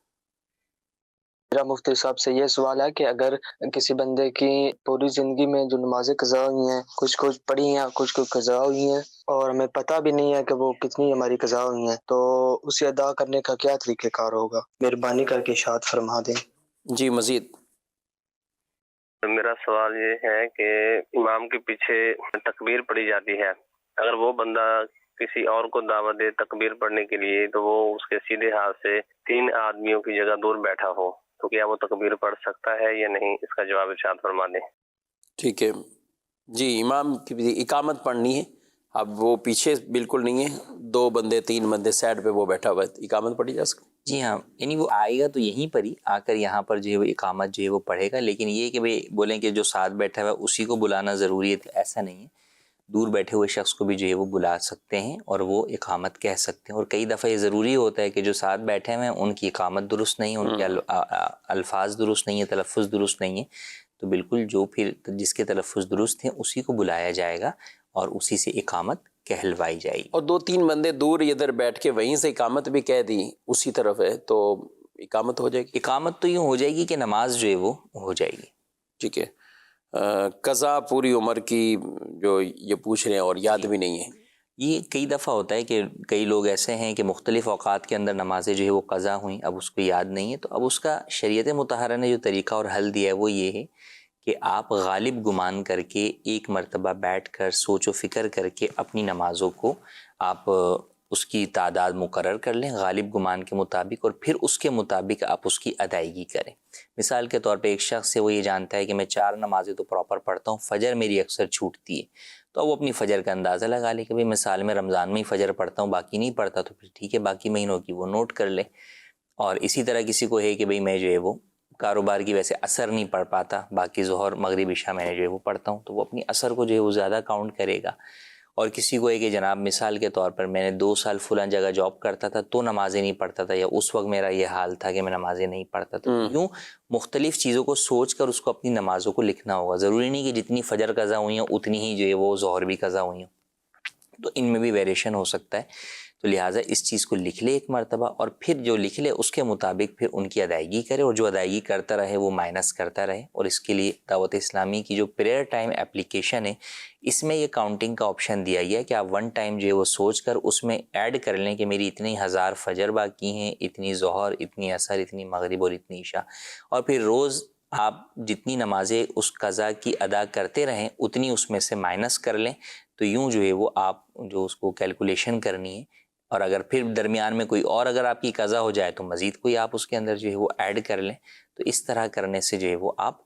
میرا مفتی صاحب سے یہ سوال ہے کہ اگر کسی بندے کی پوری زندگی میں جو نمازیں قضا ہوئی ہیں، کچھ پڑھی ہیں، کچھ قضا ہوئی ہیں، اور ہمیں پتہ بھی نہیں ہے کہ وہ کتنی ہماری قضا ہوئی ہیں، تو اسے ادا کرنے کا کیا طریقہ کار ہوگا؟ مہربانی کر کے ارشاد فرما دیں. جی مزید. میرا سوال یہ ہے کہ امام کے پیچھے تکبیر پڑھی جاتی ہے، اگر وہ بندہ کسی اور کو دعوت دے تکبیر پڑھنے کے لیے تو وہ اس کے سیدھے ہاتھ سے 3 آدمیوں کی جگہ دور بیٹھا ہو تو کیا وہ تکبیر پڑھ سکتا ہے یا نہیں؟ اس کا جواب ارشاد فرما دیں۔ ٹھیک ہے جی، امام کی بھی اقامت پڑھنی ہے، اب وہ پیچھے بالکل نہیں ہے، 2 بندے 3 بندے سائڈ پہ وہ بیٹھا ہوا ہے، اقامت پڑھی جا سکتی؟ جی ہاں، یعنی وہ آئے گا تو یہیں پر ہی آ کر یہاں پر جو ہے وہ اقامت جو ہے وہ پڑھے گا، لیکن یہ کہ بھئی بولیں کہ جو ساتھ بیٹھا ہوا ہے اسی کو بلانا ضروری ہے، ایسا نہیں ہے، دور بیٹھے ہوئے شخص کو بھی جو ہے وہ بلا سکتے ہیں اور وہ اقامت کہہ سکتے ہیں۔ اور کئی دفعہ یہ ضروری ہوتا ہے کہ جو ساتھ بیٹھے ہوئے ہیں ان کی اقامت درست نہیں ہے، ان کے الفاظ درست نہیں ہے، تلفظ درست نہیں ہے، تو بالکل جو پھر جس کے تلفظ درست ہیں اسی کو بلایا جائے گا اور اسی سے اقامت کہلوائی جائے گی۔ اور 2-3 بندے دور ادھر بیٹھ کے وہیں سے اقامت بھی کہہ دی اسی طرف ہے تو اقامت ہو جائے گی؟ اقامت تو یوں ہو جائے گی کہ نماز جو ہے وہ ہو جائے گی۔ ٹھیک ہے، قضا پوری عمر کی جو یہ پوچھ رہے ہیں اور یاد بھی نہیں ہے، یہ کئی دفعہ ہوتا ہے کہ کئی لوگ ایسے ہیں کہ مختلف اوقات کے اندر نمازیں جو ہے وہ قضا ہوئیں، اب اس کو یاد نہیں ہے، تو اب اس کا شریعت مطہرہ نے جو طریقہ اور حل دیا ہے وہ یہ ہے کہ آپ غالب گمان کر کے ایک مرتبہ بیٹھ کر سوچ و فکر کر کے اپنی نمازوں کو آپ اس کی تعداد مقرر کر لیں غالب گمان کے مطابق، اور پھر اس کے مطابق آپ اس کی ادائیگی کریں۔ مثال کے طور پہ ایک شخص سے وہ یہ جانتا ہے کہ میں 4 نمازیں تو پراپر پڑھتا ہوں، فجر میری اکثر چھوٹتی ہے، تو وہ اپنی فجر کا اندازہ لگا لے کہ بھئی میں سال میں رمضان میں ہی فجر پڑھتا ہوں، باقی نہیں پڑھتا، تو پھر ٹھیک ہے باقی مہینوں کی وہ نوٹ کر لے۔ اور اسی طرح کسی کو ہے کہ بھئی میں جو ہے وہ کاروبار کی ویسے اثر نہیں پڑھ پاتا، باقی ظہر مغرب عشاء میں جو ہے وہ پڑھتا ہوں، تو وہ اپنی اثر کو جو ہے وہ زیادہ کاؤنٹ کرے گا۔ اور کسی کو ہے کہ جناب مثال کے طور پر میں نے 2 سال فلاں جگہ جاب کرتا تھا تو نمازیں نہیں پڑھتا تھا، یا اس وقت میرا یہ حال تھا کہ میں نمازیں نہیں پڑھتا تھا، یوں مختلف چیزوں کو سوچ کر اس کو اپنی نمازوں کو لکھنا ہوگا۔ ضروری نہیں کہ جتنی فجر قضا ہوئی ہیں اتنی ہی جو ہے وہ ظہر بھی قضا ہوئی ہیں، تو ان میں بھی ویریشن ہو سکتا ہے، تو لہٰذا اس چیز کو لکھ لے ایک مرتبہ، اور پھر جو لکھ لے اس کے مطابق پھر ان کی ادائیگی کرے، اور جو ادائیگی کرتا رہے وہ مائنس کرتا رہے۔ اور اس کے لیے دعوت اسلامی کی جو پریئر ٹائم اپلیکیشن ہے اس میں یہ کاؤنٹنگ کا آپشن دیا گیا ہے کہ آپ 1 ٹائم جو ہے وہ سوچ کر اس میں ایڈ کر لیں کہ میری اتنی 1000 فجر باقی ہیں، اتنی ظہر، اتنی عصر، اتنی مغرب اور اتنی عشاء، اور پھر روز آپ جتنی نمازیں اس قضا کی ادا کرتے رہیں اتنی اس میں سے مائنس کر لیں، تو یوں جو ہے وہ آپ جو اس کو کیلکولیشن کرنی ہے، اور اگر پھر درمیان میں کوئی اور اگر آپ کی قضا ہو جائے تو مزید کوئی آپ اس کے اندر جو ہے وہ ایڈ کر لیں، تو اس طرح کرنے سے جو ہے وہ آپ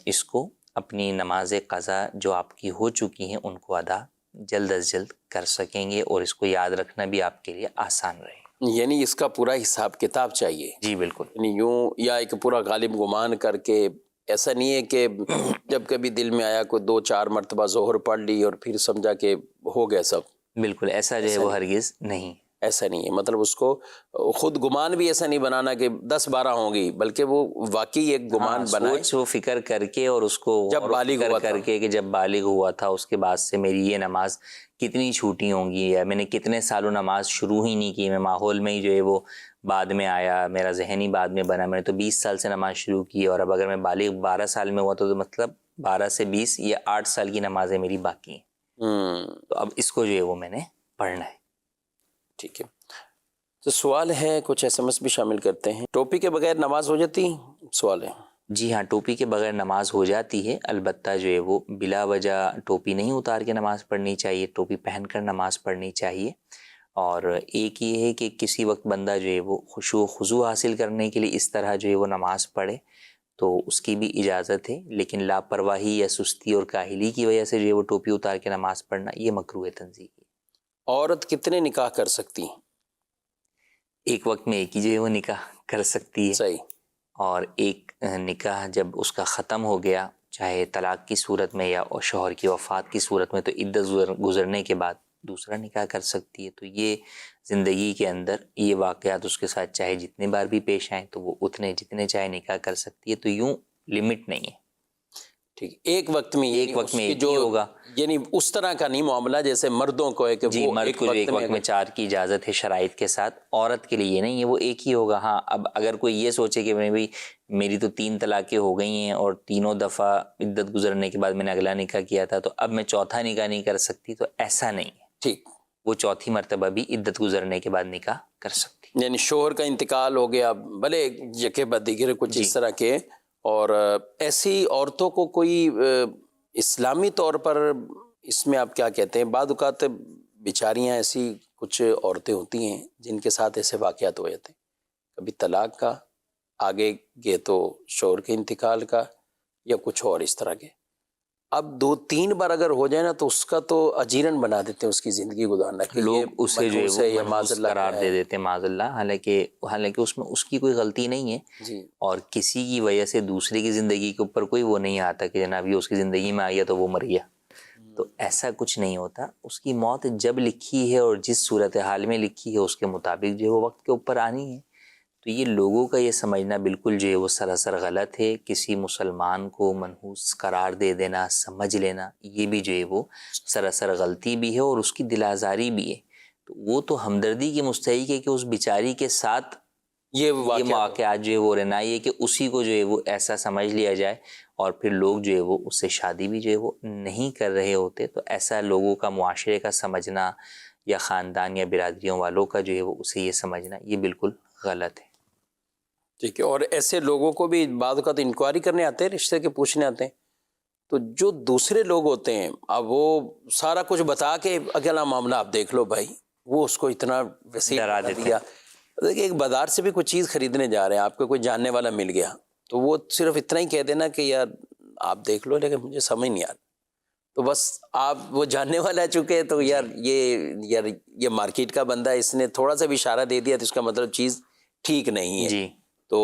اس کو اپنی نماز قضا جو آپ کی ہو چکی ہیں ان کو ادا جلد از جلد کر سکیں گے، اور اس کو یاد رکھنا بھی آپ کے لیے آسان رہے گا۔ یعنی اس کا پورا حساب کتاب چاہیے؟ جی بالکل، یعنی یوں یا ایک پورا غالب گمان کر کے، ایسا نہیں ہے کہ جب کبھی دل میں آیا کوئی 2-4 مرتبہ ظہر پڑھ لی اور پھر سمجھا کہ ہو گیا سب، بالکل ایسا جو ہے وہ ہرگز نہیں، ایسا نہیں ہے، مطلب اس کو خود گمان بھی ایسا نہیں بنانا کہ 10-12 ہوں گی، بلکہ وہ واقعی ایک گمان بنائے سوچ و فکر کر کے، اور اس کو جب غور و بالغ فکر ہوا کر تھا، کے کہ جب بالغ ہوا تھا اس کے بعد سے میری یہ نماز کتنی چھوٹی ہوں گی، یا میں نے کتنے سالوں نماز شروع ہی نہیں کی، میں ماحول میں ہی جو ہے وہ بعد میں آیا، میرا ذہنی بعد میں بنا، میں نے تو 20 سال سے نماز شروع کی، اور اب اگر میں بالغ 12 سال میں ہوا تو مطلب 12 سے 20 یا 8 سال کی نمازیں میری باقی ہیں، تو اب اس کو جو ہے وہ میں نے پڑھنا ہے۔ ٹھیک ہے، تو سوال ہے، کچھ SMS بھی شامل کرتے ہیں، ٹوپی کے بغیر نماز ہو جاتی؟ سوال ہے۔ جی ہاں، ٹوپی کے بغیر نماز ہو جاتی ہے، البتہ جو ہے وہ بلا وجہ ٹوپی نہیں اتار کے نماز پڑھنی چاہیے، ٹوپی پہن کر نماز پڑھنی چاہیے۔ اور ایک یہ ہے کہ کسی وقت بندہ جو ہے وہ خشوع و خضوع حاصل کرنے کے لیے اس طرح جو ہے وہ نماز پڑھے تو اس کی بھی اجازت ہے، لیکن لاپرواہی یا سستی اور کاہلی کی وجہ سے جو ہے وہ ٹوپی اتار کے نماز پڑھنا یہ مکروہ تنزیہی ہے۔ عورت کتنے نکاح کر سکتی ہیں؟ ایک وقت میں ایک ہی جو ہے وہ نکاح کر سکتی ہے، صحیح، اور ایک نکاح جب اس کا ختم ہو گیا چاہے طلاق کی صورت میں یا شوہر کی وفات کی صورت میں، تو عدت گزرنے کے بعد دوسرا نکاح کر سکتی ہے۔ تو یہ زندگی کے اندر یہ واقعات اس کے ساتھ چاہے جتنے بار بھی پیش آئیں تو وہ اتنے جتنے چاہے نکاح کر سکتی ہے، تو یوں لمٹ نہیں ہے۔ ٹھیک، ایک وقت میں ایک وقت میں ایک جو ہی ہوگا، یعنی اس طرح کا نہیں معاملہ جیسے مردوں کو ہے کہ جی وہ مرد کو جو ایک وقت میں 4 کی اجازت ہے شرائط کے ساتھ، عورت کے لیے یہ نہیں ہے، وہ ایک ہی ہوگا۔ ہاں اب اگر کوئی یہ سوچے کہ میری تو 3 طلاقیں ہو گئی ہیں اور تینوں دفعہ عدت گزرنے کے بعد میں نے اگلا نکاح کیا تھا تو اب میں چوتھا نکاح نہیں کر سکتی، تو ایسا نہیں ہے، ٹھیک، وہ چوتھی مرتبہ بھی عدت گزرنے کے بعد نکاح کر سکتی۔ یعنی شوہر کا انتقال ہو گیا، بھلے یکے بعد دیگر کچھ اس طرح کے، اور ایسی عورتوں کو کوئی اسلامی طور پر اس میں آپ کیا کہتے ہیں، بعض اوقات بیچاریاں ایسی کچھ عورتیں ہوتی ہیں جن کے ساتھ ایسے واقعات ہو جاتے ہیں، کبھی طلاق کا، آگے گئے تو شوہر کے انتقال کا، یا کچھ اور اس طرح کے. اب 2-3 بار اگر ہو جائے نا تو اس کا تو اجیرن بنا دیتے ہیں اس کی زندگی گزارنا، کہ لوگ یہ اسے جو منحوس ہے یا وہ معاذ منحوس اللہ قرار کیا دے ہے. دیتے ہیں معاذ اللہ، حالانکہ اس میں اس کی کوئی غلطی نہیں ہے، جی اور کسی کی وجہ سے دوسرے کی زندگی کے اوپر کوئی وہ نہیں آتا کہ جناب یہ اس کی زندگی میں آئی ہے تو وہ مر گیا. تو ایسا کچھ نہیں ہوتا. اس کی موت جب لکھی ہے اور جس صورتحال میں لکھی ہے اس کے مطابق جو ہے وہ وقت کے اوپر آنی ہے. تو یہ لوگوں کا یہ سمجھنا بالکل جو ہے وہ سراسر غلط ہے. کسی مسلمان کو منحوس قرار دے دینا، سمجھ لینا، یہ بھی جو ہے وہ سراسر غلطی بھی ہے اور اس کی دل آزاری بھی ہے. تو وہ تو ہمدردی کی مستحق ہے کہ اس بیچاری کے ساتھ یہ یہ واقعات جو ہے وہ رہنا یہ کہ اسی کو جو ہے وہ ایسا سمجھ لیا جائے، اور پھر لوگ جو ہے وہ اس سے شادی بھی جو ہے وہ نہیں کر رہے ہوتے. تو ایسا لوگوں کا معاشرے کا سمجھنا یا خاندان یا برادریوں والوں کا جو ہے وہ اسے یہ سمجھنا یہ بالکل غلط ہے. ٹھیک ہے. اور ایسے لوگوں کو بھی بعض اوقات انکوائری کرنے آتے ہیں، رشتے کے پوچھنے آتے ہیں، تو جو دوسرے لوگ ہوتے ہیں اب وہ سارا کچھ بتا کے اکیلا معاملہ آپ دیکھ لو بھائی، وہ اس کو اتنا وسیع ڈرا بنا دیتے دیا. دیکھیں ایک بازار سے بھی کوئی چیز خریدنے جا رہے ہیں، آپ کو کوئی جاننے والا مل گیا تو وہ صرف اتنا ہی کہہ دینا کہ یار آپ دیکھ لو، لیکن مجھے سمجھ نہیں آ رہا. تو بس آپ وہ جاننے والا چکے تو یار یہ مارکیٹ کا بندہ ہے، اس نے تھوڑا سا بھی اشارہ دے دیا تو اس کا مطلب چیز ٹھیک نہیں ہے. جی تو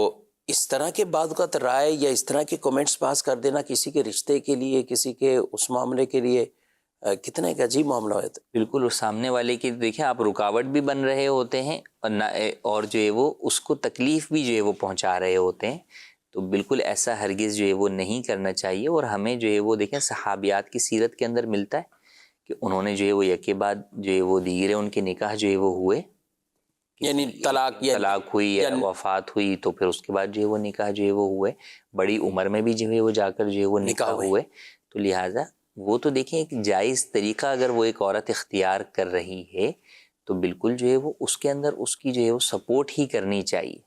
اس طرح کے بعض اوقات رائے یا اس طرح کے کومنٹس پاس کر دینا کسی کے رشتے کے لیے، کسی کے اس معاملے کے لیے، کتنا ایک عجیب معاملہ ہوتا ہے. بالکل. اس سامنے والے کی دیکھیں آپ رکاوٹ بھی بن رہے ہوتے ہیں اور جو ہے وہ اس کو تکلیف بھی جو ہے وہ پہنچا رہے ہوتے ہیں. تو بالکل ایسا ہرگز جو ہے وہ نہیں کرنا چاہیے. اور ہمیں جو ہے وہ دیکھیں صحابیات کی سیرت کے اندر ملتا ہے کہ انہوں نے جو ہے وہ یکے بعد جو ہے وہ دیگرے ان کے نکاح جو ہے وہ ہوئے، یعنی طلاق ہوئی یا وفات ہوئی تو پھر اس کے بعد جو ہے وہ نکاح جو ہے وہ ہوئے، بڑی عمر میں بھی جو ہے وہ جا کر جو ہے وہ نکاح ہوئے. تو لہٰذا وہ تو دیکھیں ایک جائز طریقہ اگر وہ ایک عورت اختیار کر رہی ہے تو بالکل جو ہے وہ اس کے اندر اس کی جو ہے وہ سپورٹ ہی کرنی چاہیے.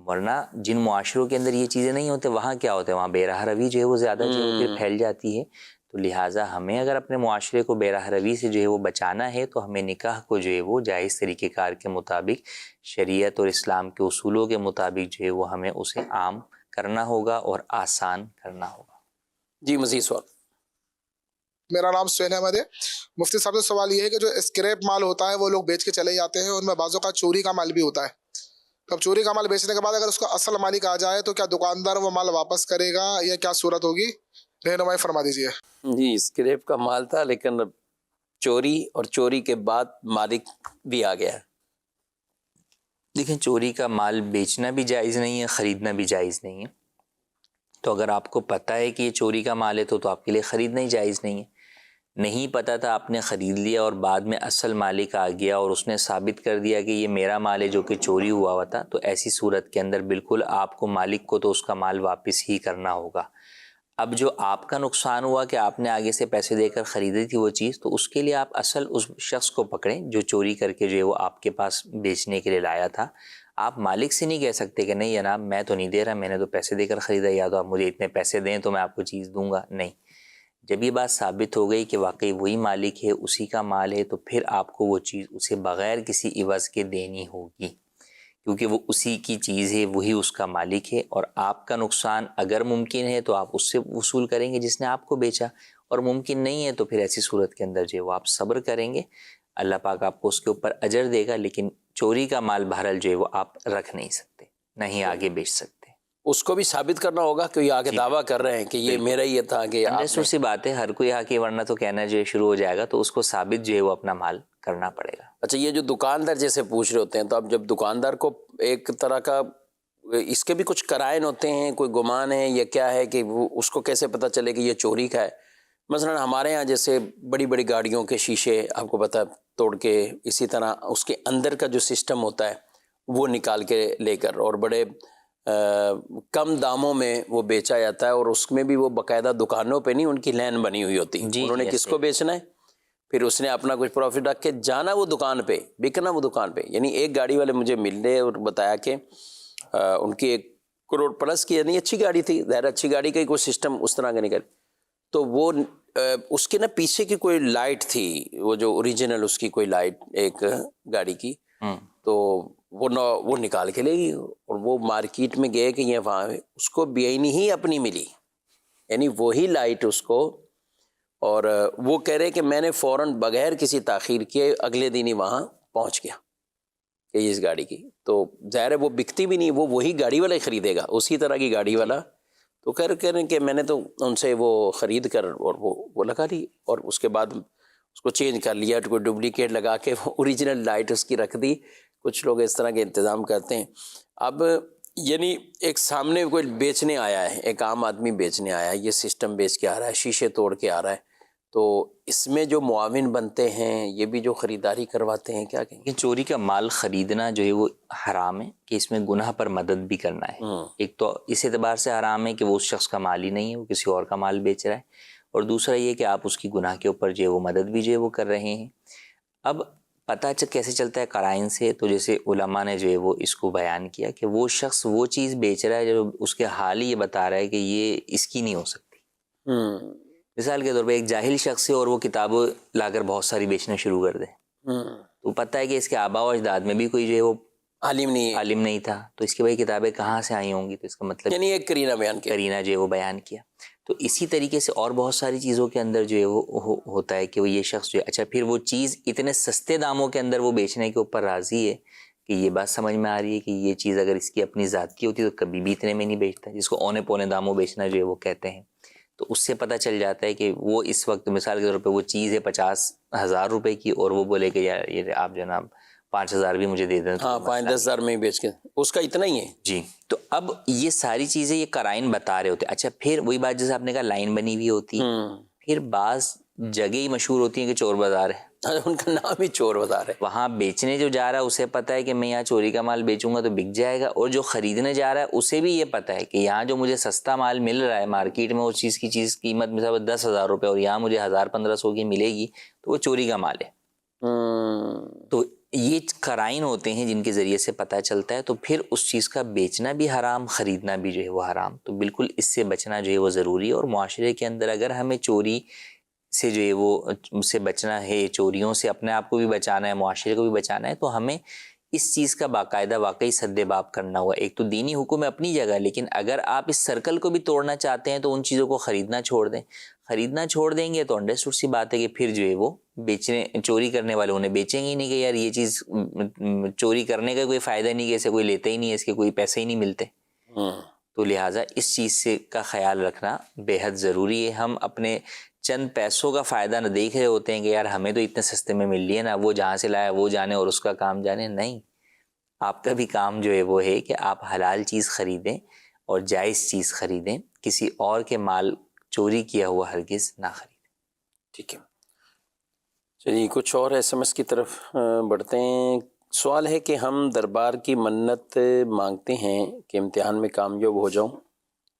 ورنہ جن معاشروں کے اندر یہ چیزیں نہیں ہوتے وہاں کیا ہوتا ہے، وہاں بے راہ روی جو ہے وہ زیادہ جو ہے پھر پھیل جاتی ہے. تو لہٰذا ہمیں اگر اپنے معاشرے کو بے راہ روی سے جو ہے وہ بچانا ہے تو ہمیں نکاح کو جو ہے وہ جائز طریقہ کار کے مطابق، شریعت اور اسلام کے اصولوں کے مطابق جو ہے وہ ہمیں اسے عام کرنا ہوگا اور آسان کرنا ہوگا. جی مزید سوال. میرا نام سہیل احمد ہے. مفتی صاحب سے سوال یہ ہے کہ جو اسکریپ مال ہوتا ہے وہ لوگ بیچ کے چلے جاتے ہیں، ان میں بعضوں کا چوری کا مال بھی ہوتا ہے. تو اب چوری کا مال بیچنے کے بعد اگر اس کا اصل مالک آ جائے تو کیا دکاندار وہ مال واپس کرے گا یا کیا صورت ہوگی؟ رہنمائی فرما دیجیے. جی اسکریپ کا مال تھا لیکن چوری، اور چوری کے بعد مالک بھی آ گیا. دیکھیں چوری کا مال بیچنا بھی جائز نہیں ہے، خریدنا بھی جائز نہیں ہے. تو اگر آپ کو پتہ ہے کہ یہ چوری کا مال ہے تو آپ کے لیے خریدنا ہی جائز نہیں ہے. نہیں پتہ تھا آپ نے خرید لیا اور بعد میں اصل مالک آ گیا اور اس نے ثابت کر دیا کہ یہ میرا مال ہے جو کہ چوری ہوا تھا، تو ایسی صورت کے اندر بالکل آپ کو مالک کو تو اس کا مال واپس ہی کرنا ہوگا. اب جو آپ کا نقصان ہوا کہ آپ نے آگے سے پیسے دے کر خریدی تھی وہ چیز، تو اس کے لیے آپ اصل اس شخص کو پکڑیں جو چوری کر کے جو ہے وہ آپ کے پاس بیچنے کے لیے لایا تھا. آپ مالک سے نہیں کہہ سکتے کہ نہیں جناب میں تو نہیں دے رہا، میں نے تو پیسے دے کر خریدا، یا تو آپ مجھے اتنے پیسے دیں تو میں آپ کو چیز دوں گا. نہیں، جب یہ بات ثابت ہو گئی کہ واقعی وہی مالک ہے، اسی کا مال ہے، تو پھر آپ کو وہ چیز اسے بغیر کسی عوض کے دینی ہوگی، کیونکہ وہ اسی کی چیز ہے، وہی اس کا مالک ہے. اور آپ کا نقصان اگر ممکن ہے تو آپ اس سے وصول کریں گے جس نے آپ کو بیچا، اور ممکن نہیں ہے تو پھر ایسی صورت کے اندر جو ہے وہ آپ صبر کریں گے. اللہ پاک آپ کو اس کے اوپر اجر دے گا. لیکن چوری کا مال بہرحال جو ہے وہ آپ رکھ نہیں سکتے، نہ ہی آگے بیچ سکتے. اس کو بھی ثابت کرنا ہوگا کہ یہ آگے دعویٰ کر رہے ہیں کہ یہ میرا ہی تھا کہ انڈرسٹوڈ سی بات ہے، ہر کوئی آ کے ورنہ تو کہنا جو ہے شروع ہو جائے گا، تو اس کو ثابت جو ہے وہ اپنا مال کرنا پڑے گا. اچھا یہ جو دکاندار جیسے پوچھ رہے ہوتے ہیں، تو اب جب دکاندار کو ایک طرح کا اس کے بھی کچھ قرائن ہوتے ہیں، کوئی گمان ہے یا کیا ہے کہ وہ اس کو کیسے پتہ چلے کہ یہ چوری کا ہے؟ مثلا ہمارے ہاں جیسے بڑی بڑی گاڑیوں کے شیشے آپ کو پتہ توڑ کے، اسی طرح اس کے اندر کا جو سسٹم ہوتا ہے وہ نکال کے لے کر، اور بڑے کم داموں میں وہ بیچا جاتا ہے، اور اس میں بھی وہ باقاعدہ دکانوں پہ نہیں، ان کی لین بنی ہوئی ہوتی ہے. انہوں نے کس کو بیچنا ہے، پھر اس نے اپنا کچھ پروفٹ رکھ کے جانا وہ دکان پہ، بکنا وہ دکان پہ. یعنی ایک گاڑی والے مجھے مل رہے اور بتایا کہ ان کی 1 کروڑ پلس کی، یعنی اچھی گاڑی تھی، ظاہر اچھی گاڑی کا ہی کوئی سسٹم اس طرح کا نکل، تو وہ اس کے نا پیچھے کی کوئی لائٹ تھی، وہ جو اوریجنل اس کی کوئی لائٹ ایک گاڑی کی، تو وہ نکال کے لے گئی، اور وہ مارکیٹ میں گئے کہ یہ وہاں اس کو بےعینی ہی اپنی ملی، یعنی وہی لائٹ اس کو، اور وہ کہہ رہے کہ میں نے فوراً بغیر کسی تاخیر کیے اگلے دن ہی وہاں پہنچ گیا کہ اس گاڑی کی، تو ظاہر ہے وہ بکتی بھی نہیں، وہ وہی گاڑی والا ہی خریدے گا، اسی طرح کی گاڑی والا، تو کہہ رہے کہ میں نے تو ان سے وہ خرید کر اور وہ لگا لی، اور اس کے بعد اس کو چینج کر لیا، کوئی ڈپلیکیٹ لگا کے وہ اوریجنل لائٹ اس کی رکھ دی۔ کچھ لوگ اس طرح کے انتظام کرتے ہیں۔ اب یعنی ایک سامنے کوئی بیچنے آیا ہے، ایک عام آدمی بیچنے آیا ہے، یہ سسٹم بیچ کے آ رہا ہے، شیشے توڑ کے آ رہا ہے، تو اس میں جو معاون بنتے ہیں، یہ بھی جو خریداری کرواتے ہیں، کیا کہیں گے؟ یہ چوری کا مال خریدنا جو ہے وہ حرام ہے، کہ اس میں گناہ پر مدد بھی کرنا ہے۔ ایک تو اس اعتبار سے حرام ہے کہ وہ اس شخص کا مال ہی نہیں ہے، وہ کسی اور کا مال بیچ رہا ہے، اور دوسرا یہ کہ آپ اس کی گناہ کے اوپر جو ہے وہ مدد بھی جو ہے وہ کر رہے ہیں۔ اب پتہ کیسے چلتا ہے قرائن سے؟ تو جیسے علماء نے جو ہے وہ اس کو بیان کیا کہ وہ شخص وہ چیز بیچ رہا ہے جو اس کے حال ہی یہ بتا رہا ہے کہ یہ اس کی نہیں ہو سکتی۔ مثال کے طور پہ ایک جاہل شخص ہے اور وہ کتاب لا کر بہت ساری بیچنا شروع کر دے، تو پتہ ہے کہ اس کے آباء و اجداد میں بھی کوئی جو ہے وہ عالم نہیں تھا، تو اس کی بھائی کتابیں کہاں سے آئی ہوں گی؟ تو اس کا مطلب یعنی ایک کرینہ بیان کیا، کرینہ جو ہے وہ بیان کیا۔ تو اسی طریقے سے اور بہت ساری چیزوں کے اندر جو ہے وہ ہوتا ہے کہ وہ یہ شخص جو ہے، اچھا پھر وہ چیز اتنے سستے داموں کے اندر وہ بیچنے کے اوپر راضی ہے کہ یہ بات سمجھ میں آ رہی ہے کہ یہ چیز اگر اس کی اپنی ذات کی ہوتی تو کبھی بھی اتنے میں نہیں بیچتا، جس کو اونے پونے داموں بیچنا جو ہے وہ کہتے ہیں۔ تو اس سے پتہ چل جاتا ہے کہ وہ اس وقت مثال کے طور پہ وہ چیز ہے 50,000 روپے کی، اور وہ بولے کہ یار یہ آپ جناب 5,000 بھی مجھے دے دیں، ہاں 5-10,000 میں ہی بیچ کے، اس کا اتنا ہی ہے جی۔ تو اب یہ ساری چیزیں یہ قرائن بتا رہے ہوتے ہیں۔ اچھا پھر وہی بات جیسے آپ نے کہا لائن بنی ہوئی ہوتی ہے، پھر بعض جگہ ہی مشہور ہوتی ہیں کہ چور بازار ہے، ان کا نام ہی چور بازار ہے، وہاں بیچنے جو جا رہا ہے اسے پتہ ہے کہ میں یہاں چوری کا مال بیچوں گا تو بک جائے گا، اور جو خریدنے جا رہا ہے اسے بھی یہ پتہ ہے کہ یہاں جو مجھے سستا مال مل رہا ہے مارکیٹ میں، اس چیز کی قیمت مثلا 10,000 روپے اور یہاں مجھے 1,000-1,500 کی ملے گی، تو وہ چوری کا مال ہے۔ تو یہ قرائن ہوتے ہیں جن کے ذریعے سے پتہ چلتا ہے، تو پھر اس چیز کا بیچنا بھی حرام، خریدنا بھی جو ہے وہ حرام۔ تو بالکل اس سے بچنا جو ہے وہ ضروری ہے، اور معاشرے کے اندر اگر ہمیں چوری سے جو ہے وہ سے بچنا ہے، چوریوں سے اپنے آپ کو بھی بچانا ہے، معاشرے کو بھی بچانا ہے، تو ہمیں اس چیز کا باقاعدہ واقعی سد باب کرنا ہوا۔ ایک تو دینی حکم ہے اپنی جگہ، لیکن اگر آپ اس سرکل کو بھی توڑنا چاہتے ہیں تو ان چیزوں کو خریدنا چھوڑ دیں۔ خریدنا چھوڑ دیں گے تو انڈرسٹوڈ سی بات ہے کہ پھر جو ہے وہ چوری کرنے والے انہیں بیچیں گے ہی نہیں کہ یار یہ چیز چوری کرنے کا کوئی فائدہ نہیں، کہ اسے کوئی لیتے ہی نہیں ہے، اس کے کوئی پیسے ہی نہیں ملتے۔ تو لہٰذا اس چیز سے کا خیال رکھنا بے حد ضروری ہے۔ ہم اپنے چند پیسوں کا فائدہ نہ دیکھ رہے ہوتے ہیں کہ یار ہمیں تو اتنے سستے میں مل رہی ہے نا، وہ جہاں سے لایا وہ جانے اور اس کا کام جانے، نہیں، آپ کا بھی کام جو ہے وہ ہے کہ آپ حلال چیز خریدیں اور جائز چیز خریدیں، کسی اور کے مال چوری کیا ہوا ہرگز نہ خریدیں۔ ٹھیک ہے، چلیے کچھ اور ایس ایم ایس کی طرف بڑھتے ہیں۔ سوال ہے کہ ہم دربار کی منت مانگتے ہیں کہ امتحان میں کامیاب ہو جاؤں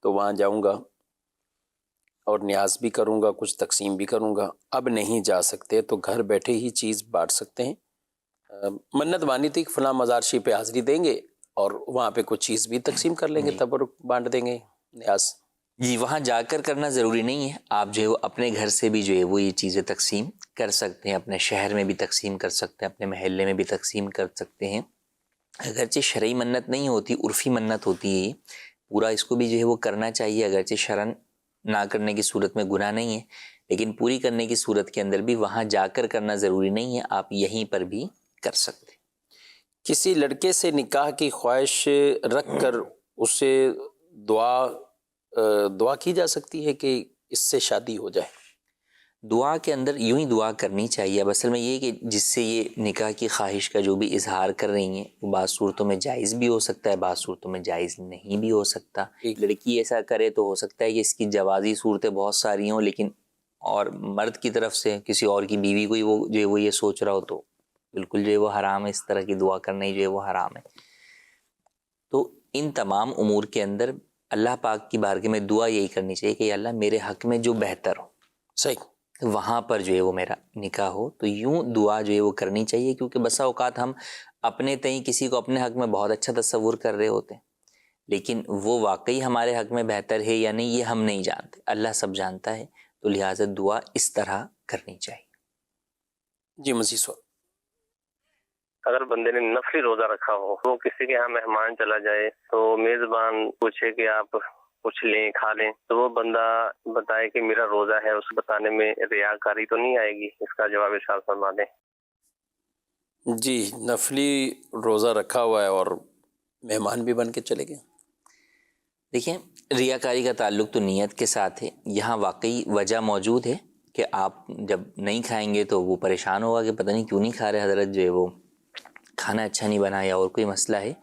تو وہاں جاؤں گا اور نیاز بھی کروں گا، کچھ تقسیم بھی کروں گا، اب نہیں جا سکتے تو گھر بیٹھے ہی چیز بانٹ سکتے ہیں؟ منت مانی تھی کہ فلاں مزار شریف پہ حاضری دیں گے اور وہاں پہ کچھ چیز بھی تقسیم کر لیں گے، تبرک بانٹ دیں گے، نیاز۔ جی، وہاں جا کر کرنا ضروری نہیں ہے، آپ جو ہے وہ اپنے گھر سے بھی جو ہے وہ یہ چیزیں تقسیم کر سکتے ہیں، اپنے شہر میں بھی تقسیم کر سکتے ہیں، اپنے محلے میں بھی تقسیم کر سکتے ہیں۔ اگرچہ شرعی منت نہیں ہوتی، عرفی منت ہوتی ہے، پورا اس کو بھی جو ہے وہ کرنا چاہیے، اگرچہ شرعن نہ کرنے کی صورت میں گناہ نہیں ہے، لیکن پوری کرنے کی صورت کے اندر بھی وہاں جا کر کرنا ضروری نہیں ہے، آپ یہیں پر بھی کر سکتے ہیں۔ کسی لڑکے سے نکاح کی خواہش رکھ کر اسے دعا کی جا سکتی ہے کہ اس سے شادی ہو جائے؟ دعا کے اندر یوں ہی دعا کرنی چاہیے۔ اب اصل میں یہ کہ جس سے یہ نکاح کی خواہش کا جو بھی اظہار کر رہی ہیں، وہ بعض صورتوں میں جائز بھی ہو سکتا ہے، بعض صورتوں میں جائز نہیں بھی ہو سکتا۔ لڑکی ایسا کرے تو ہو سکتا ہے کہ اس کی جوازی صورتیں بہت ساری ہوں، لیکن اور مرد کی طرف سے کسی اور کی بیوی کو وہ جو ہے وہ یہ سوچ رہا ہو تو بالکل جو ہے وہ حرام ہے، اس طرح کی دعا کرنا ہی جو ہے وہ حرام ہے۔ تو ان تمام امور کے اندر اللہ پاک کی بارگاہ میں دعا یہی کرنی چاہیے کہ یا اللہ میرے حق میں جو بہتر ہو، صحیح، وہاں پر جو ہے وہ میرا نکاح ہو۔ تو یوں دعا جو ہے وہ کرنی چاہیے، کیونکہ بسا اوقات ہم اپنے تئیں کسی کو اپنے حق میں بہت اچھا تصور کر رہے ہوتے ہیں، لیکن وہ واقعی ہمارے حق میں بہتر ہے یا نہیں یہ ہم نہیں جانتے، اللہ سب جانتا ہے۔ تو لہٰذا دعا اس طرح کرنی چاہیے. جی مزید سوال. اگر بندے نے نفلی روزہ رکھا ہو، وہ کسی کے یہاں مہمان چلا جائے تو میزبان پوچھے کہ آپ کچھ لیں کھا لیں، تو وہ بندہ بتائے کہ میرا روزہ ہے، اس بتانے میں ریاکاری تو نہیں آئے گی؟ اس کا جواب ارشاد فرما دیں. جی نفلی روزہ رکھا ہوا ہے اور مہمان بھی بن کے چلے گئے. دیکھیں ریاکاری کا تعلق تو نیت کے ساتھ ہے. یہاں واقعی وجہ موجود ہے کہ آپ جب نہیں کھائیں گے تو وہ پریشان ہوگا کہ پتہ نہیں کیوں نہیں کھا رہے حضرت، جو ہے وہ کھانا اچھا نہیں بنا یا اور کوئی مسئلہ ہے.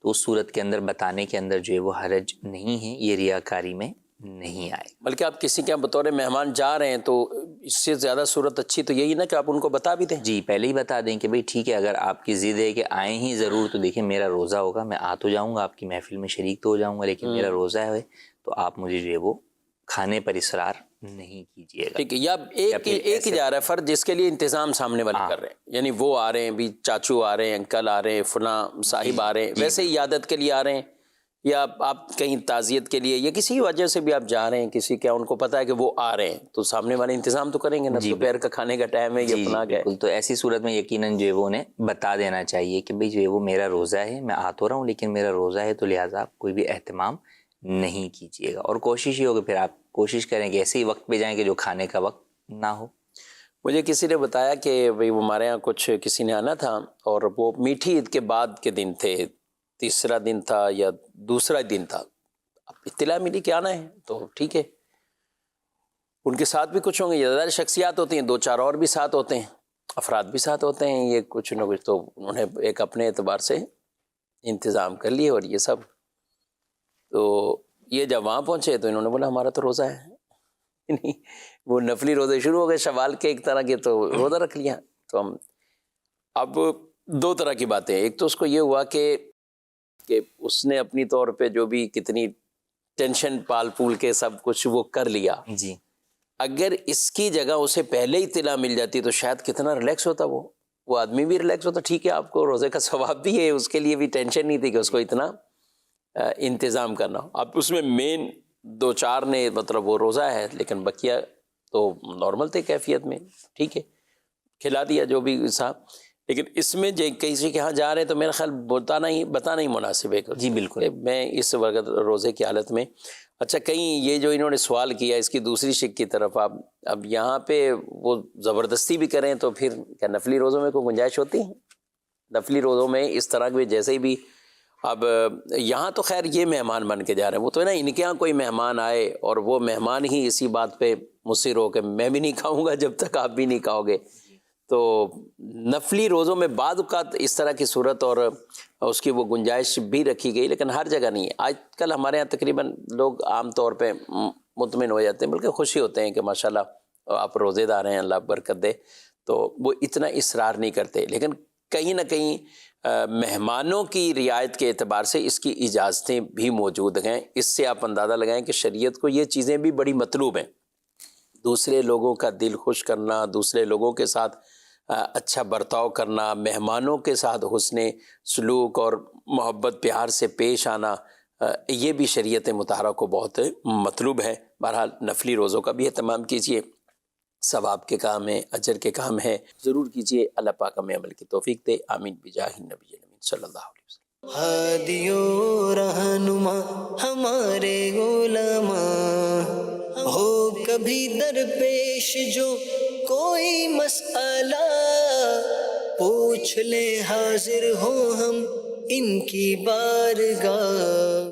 تو اس صورت کے اندر بتانے کے اندر جو ہے وہ حرج نہیں ہے، یہ ریاکاری میں نہیں آئے. بلکہ آپ کسی کے بطور مہمان جا رہے ہیں تو اس سے زیادہ صورت اچھی تو یہی نا کہ آپ ان کو بتا بھی دیں. جی پہلے ہی بتا دیں کہ بھئی ٹھیک ہے، اگر آپ کی ضد ہے کہ آئیں ہی ضرور تو دیکھیں میرا روزہ ہوگا، میں آ تو جاؤں گا آپ کی محفل میں شریک تو ہو جاؤں گا، لیکن میرا روزہ ہے تو آپ مجھے جو ہے وہ کھانے پر اصرار نہیں کیجیے گا. ٹھیک ہے. یا ایک ہی جا رہا ہے فرد جس کے لیے انتظام سامنے والے کر رہے ہیں، یعنی وہ آ رہے ہیں بھی چاچو آ رہے ہیں، انکل آ رہے ہیں، فلاں صاحب آ رہے ہیں، ویسے ہی عیادت کے لیے آ رہے ہیں، یا آپ کہیں تعزیت کے لیے یا کسی وجہ سے بھی آپ جا رہے ہیں کسی کے، ان کو پتہ ہے کہ وہ آ رہے ہیں تو سامنے والے انتظام تو کریں گے نا. دوپہر کا کھانے کا ٹائم ہے، یہ فلاں کا ہے. تو ایسی صورت میں یقیناً جو ہے وہ انہیں بتا دینا چاہیے کہ بھئی جو ہے وہ میرا روزہ ہے، میں آ تو رہا ہوں لیکن میرا روزہ ہے، تو لہٰذا آپ کوئی بھی اہتمام نہیں کیجیے گا. اور کوشش ہی ہوگی پھر آپ کوشش کریں کہ ایسے ہی وقت پہ جائیں کہ جو کھانے کا وقت نہ ہو. مجھے کسی نے بتایا کہ بھئی وہ ہمارے یہاں کچھ کسی نے آنا تھا اور وہ میٹھی عید کے بعد کے دن تھے، تیسرا دن تھا یا دوسرا دن تھا. اب اطلاع ملی کہ آنا ہے تو ٹھیک ہے. ان کے ساتھ بھی کچھ ہوں گے، یہ زیادہ شخصیات ہوتی ہیں، 2-4 اور بھی ساتھ ہوتے ہیں، افراد بھی ساتھ ہوتے ہیں، یہ کچھ نہ کچھ تو انہوں نے ایک اپنے اعتبار سے انتظام کر لیے. اور یہ سب تو یہ جب وہاں پہنچے تو انہوں نے بولا ہمارا تو روزہ ہے. وہ نفلی روزے شروع ہو گئے شوال کے ایک طرح کے، تو روزہ رکھ لیا. تو ہم اب 2 طرح کی باتیں، ایک تو اس کو یہ ہوا کہ اس نے اپنی طور پہ جو بھی کتنی ٹینشن پال پول کے سب کچھ وہ کر لیا. جی اگر اس کی جگہ اسے پہلے ہی اطلاع مل جاتی تو شاید کتنا ریلیکس ہوتا، وہ آدمی بھی ریلیکس ہوتا. ٹھیک ہے آپ کو روزے کا ثواب بھی ہے، اس کے لیے بھی ٹینشن نہیں تھی کہ اس کو اتنا انتظام کرنا ہو. اب اس میں مین 2-4 نے مطلب وہ روزہ ہے لیکن بقیہ تو نارمل تھے کیفیت میں، ٹھیک ہے کھلا دیا جو بھی صاحب. لیکن اس میں کسی کے ہاں جا رہے ہیں تو میرا خیال بتانا ہی مناسب ہے. جی بالکل. میں اس وقت روزے کی حالت میں، اچھا کہیں یہ جو انہوں نے سوال کیا اس کی دوسری شق کی طرف آپ اب یہاں پہ وہ زبردستی بھی کریں تو پھر کیا نفلی روزوں میں کوئی گنجائش ہوتی ہے؟ نفلی روزوں میں اس طرح کے جیسے بھی اب یہاں تو خیر یہ مہمان بن کے جا رہے ہیں، وہ تو ہے نا ان کے یہاں کوئی مہمان آئے اور وہ مہمان ہی اسی بات پہ مصر ہو کہ میں بھی نہیں کھاؤں گا جب تک آپ بھی نہیں کھاؤ گے. تو نفلی روزوں میں بعض اوقات اس طرح کی صورت اور اس کی وہ گنجائش بھی رکھی گئی، لیکن ہر جگہ نہیں ہے. آج کل ہمارے یہاں تقریباً لوگ عام طور پہ مطمئن ہو جاتے ہیں، بلکہ خوشی ہوتے ہیں کہ ماشاءاللہ آپ روزے دار ہیں، اللہ برکت دے، تو وہ اتنا اصرار نہیں کرتے. لیکن کہیں نہ کہیں مہمانوں کی رعایت کے اعتبار سے اس کی اجازتیں بھی موجود ہیں. اس سے آپ اندازہ لگائیں کہ شریعت کو یہ چیزیں بھی بڑی مطلوب ہیں. دوسرے لوگوں کا دل خوش کرنا، دوسرے لوگوں کے ساتھ اچھا برتاؤ کرنا، مہمانوں کے ساتھ حسن سلوک اور محبت پیار سے پیش آنا، یہ بھی شریعت مطہرہ کو بہت مطلوب ہے. بہرحال نفلی روزوں کا بھی اہتمام کیجیے، ثواب کے کام ہے، اجر کے کام ہے، ضرور کیجیے. اللہ پاک ہمیں عمل کی توفیق دے. آمین بجاہ النبی صلی اللہ علیہ وسلم. ہادی و رہنما ہمارے علماء، ہو کبھی درپیش جو کوئی مسئلہ، پوچھ لے حاضر ہوں ہم ان کی بارگاہ.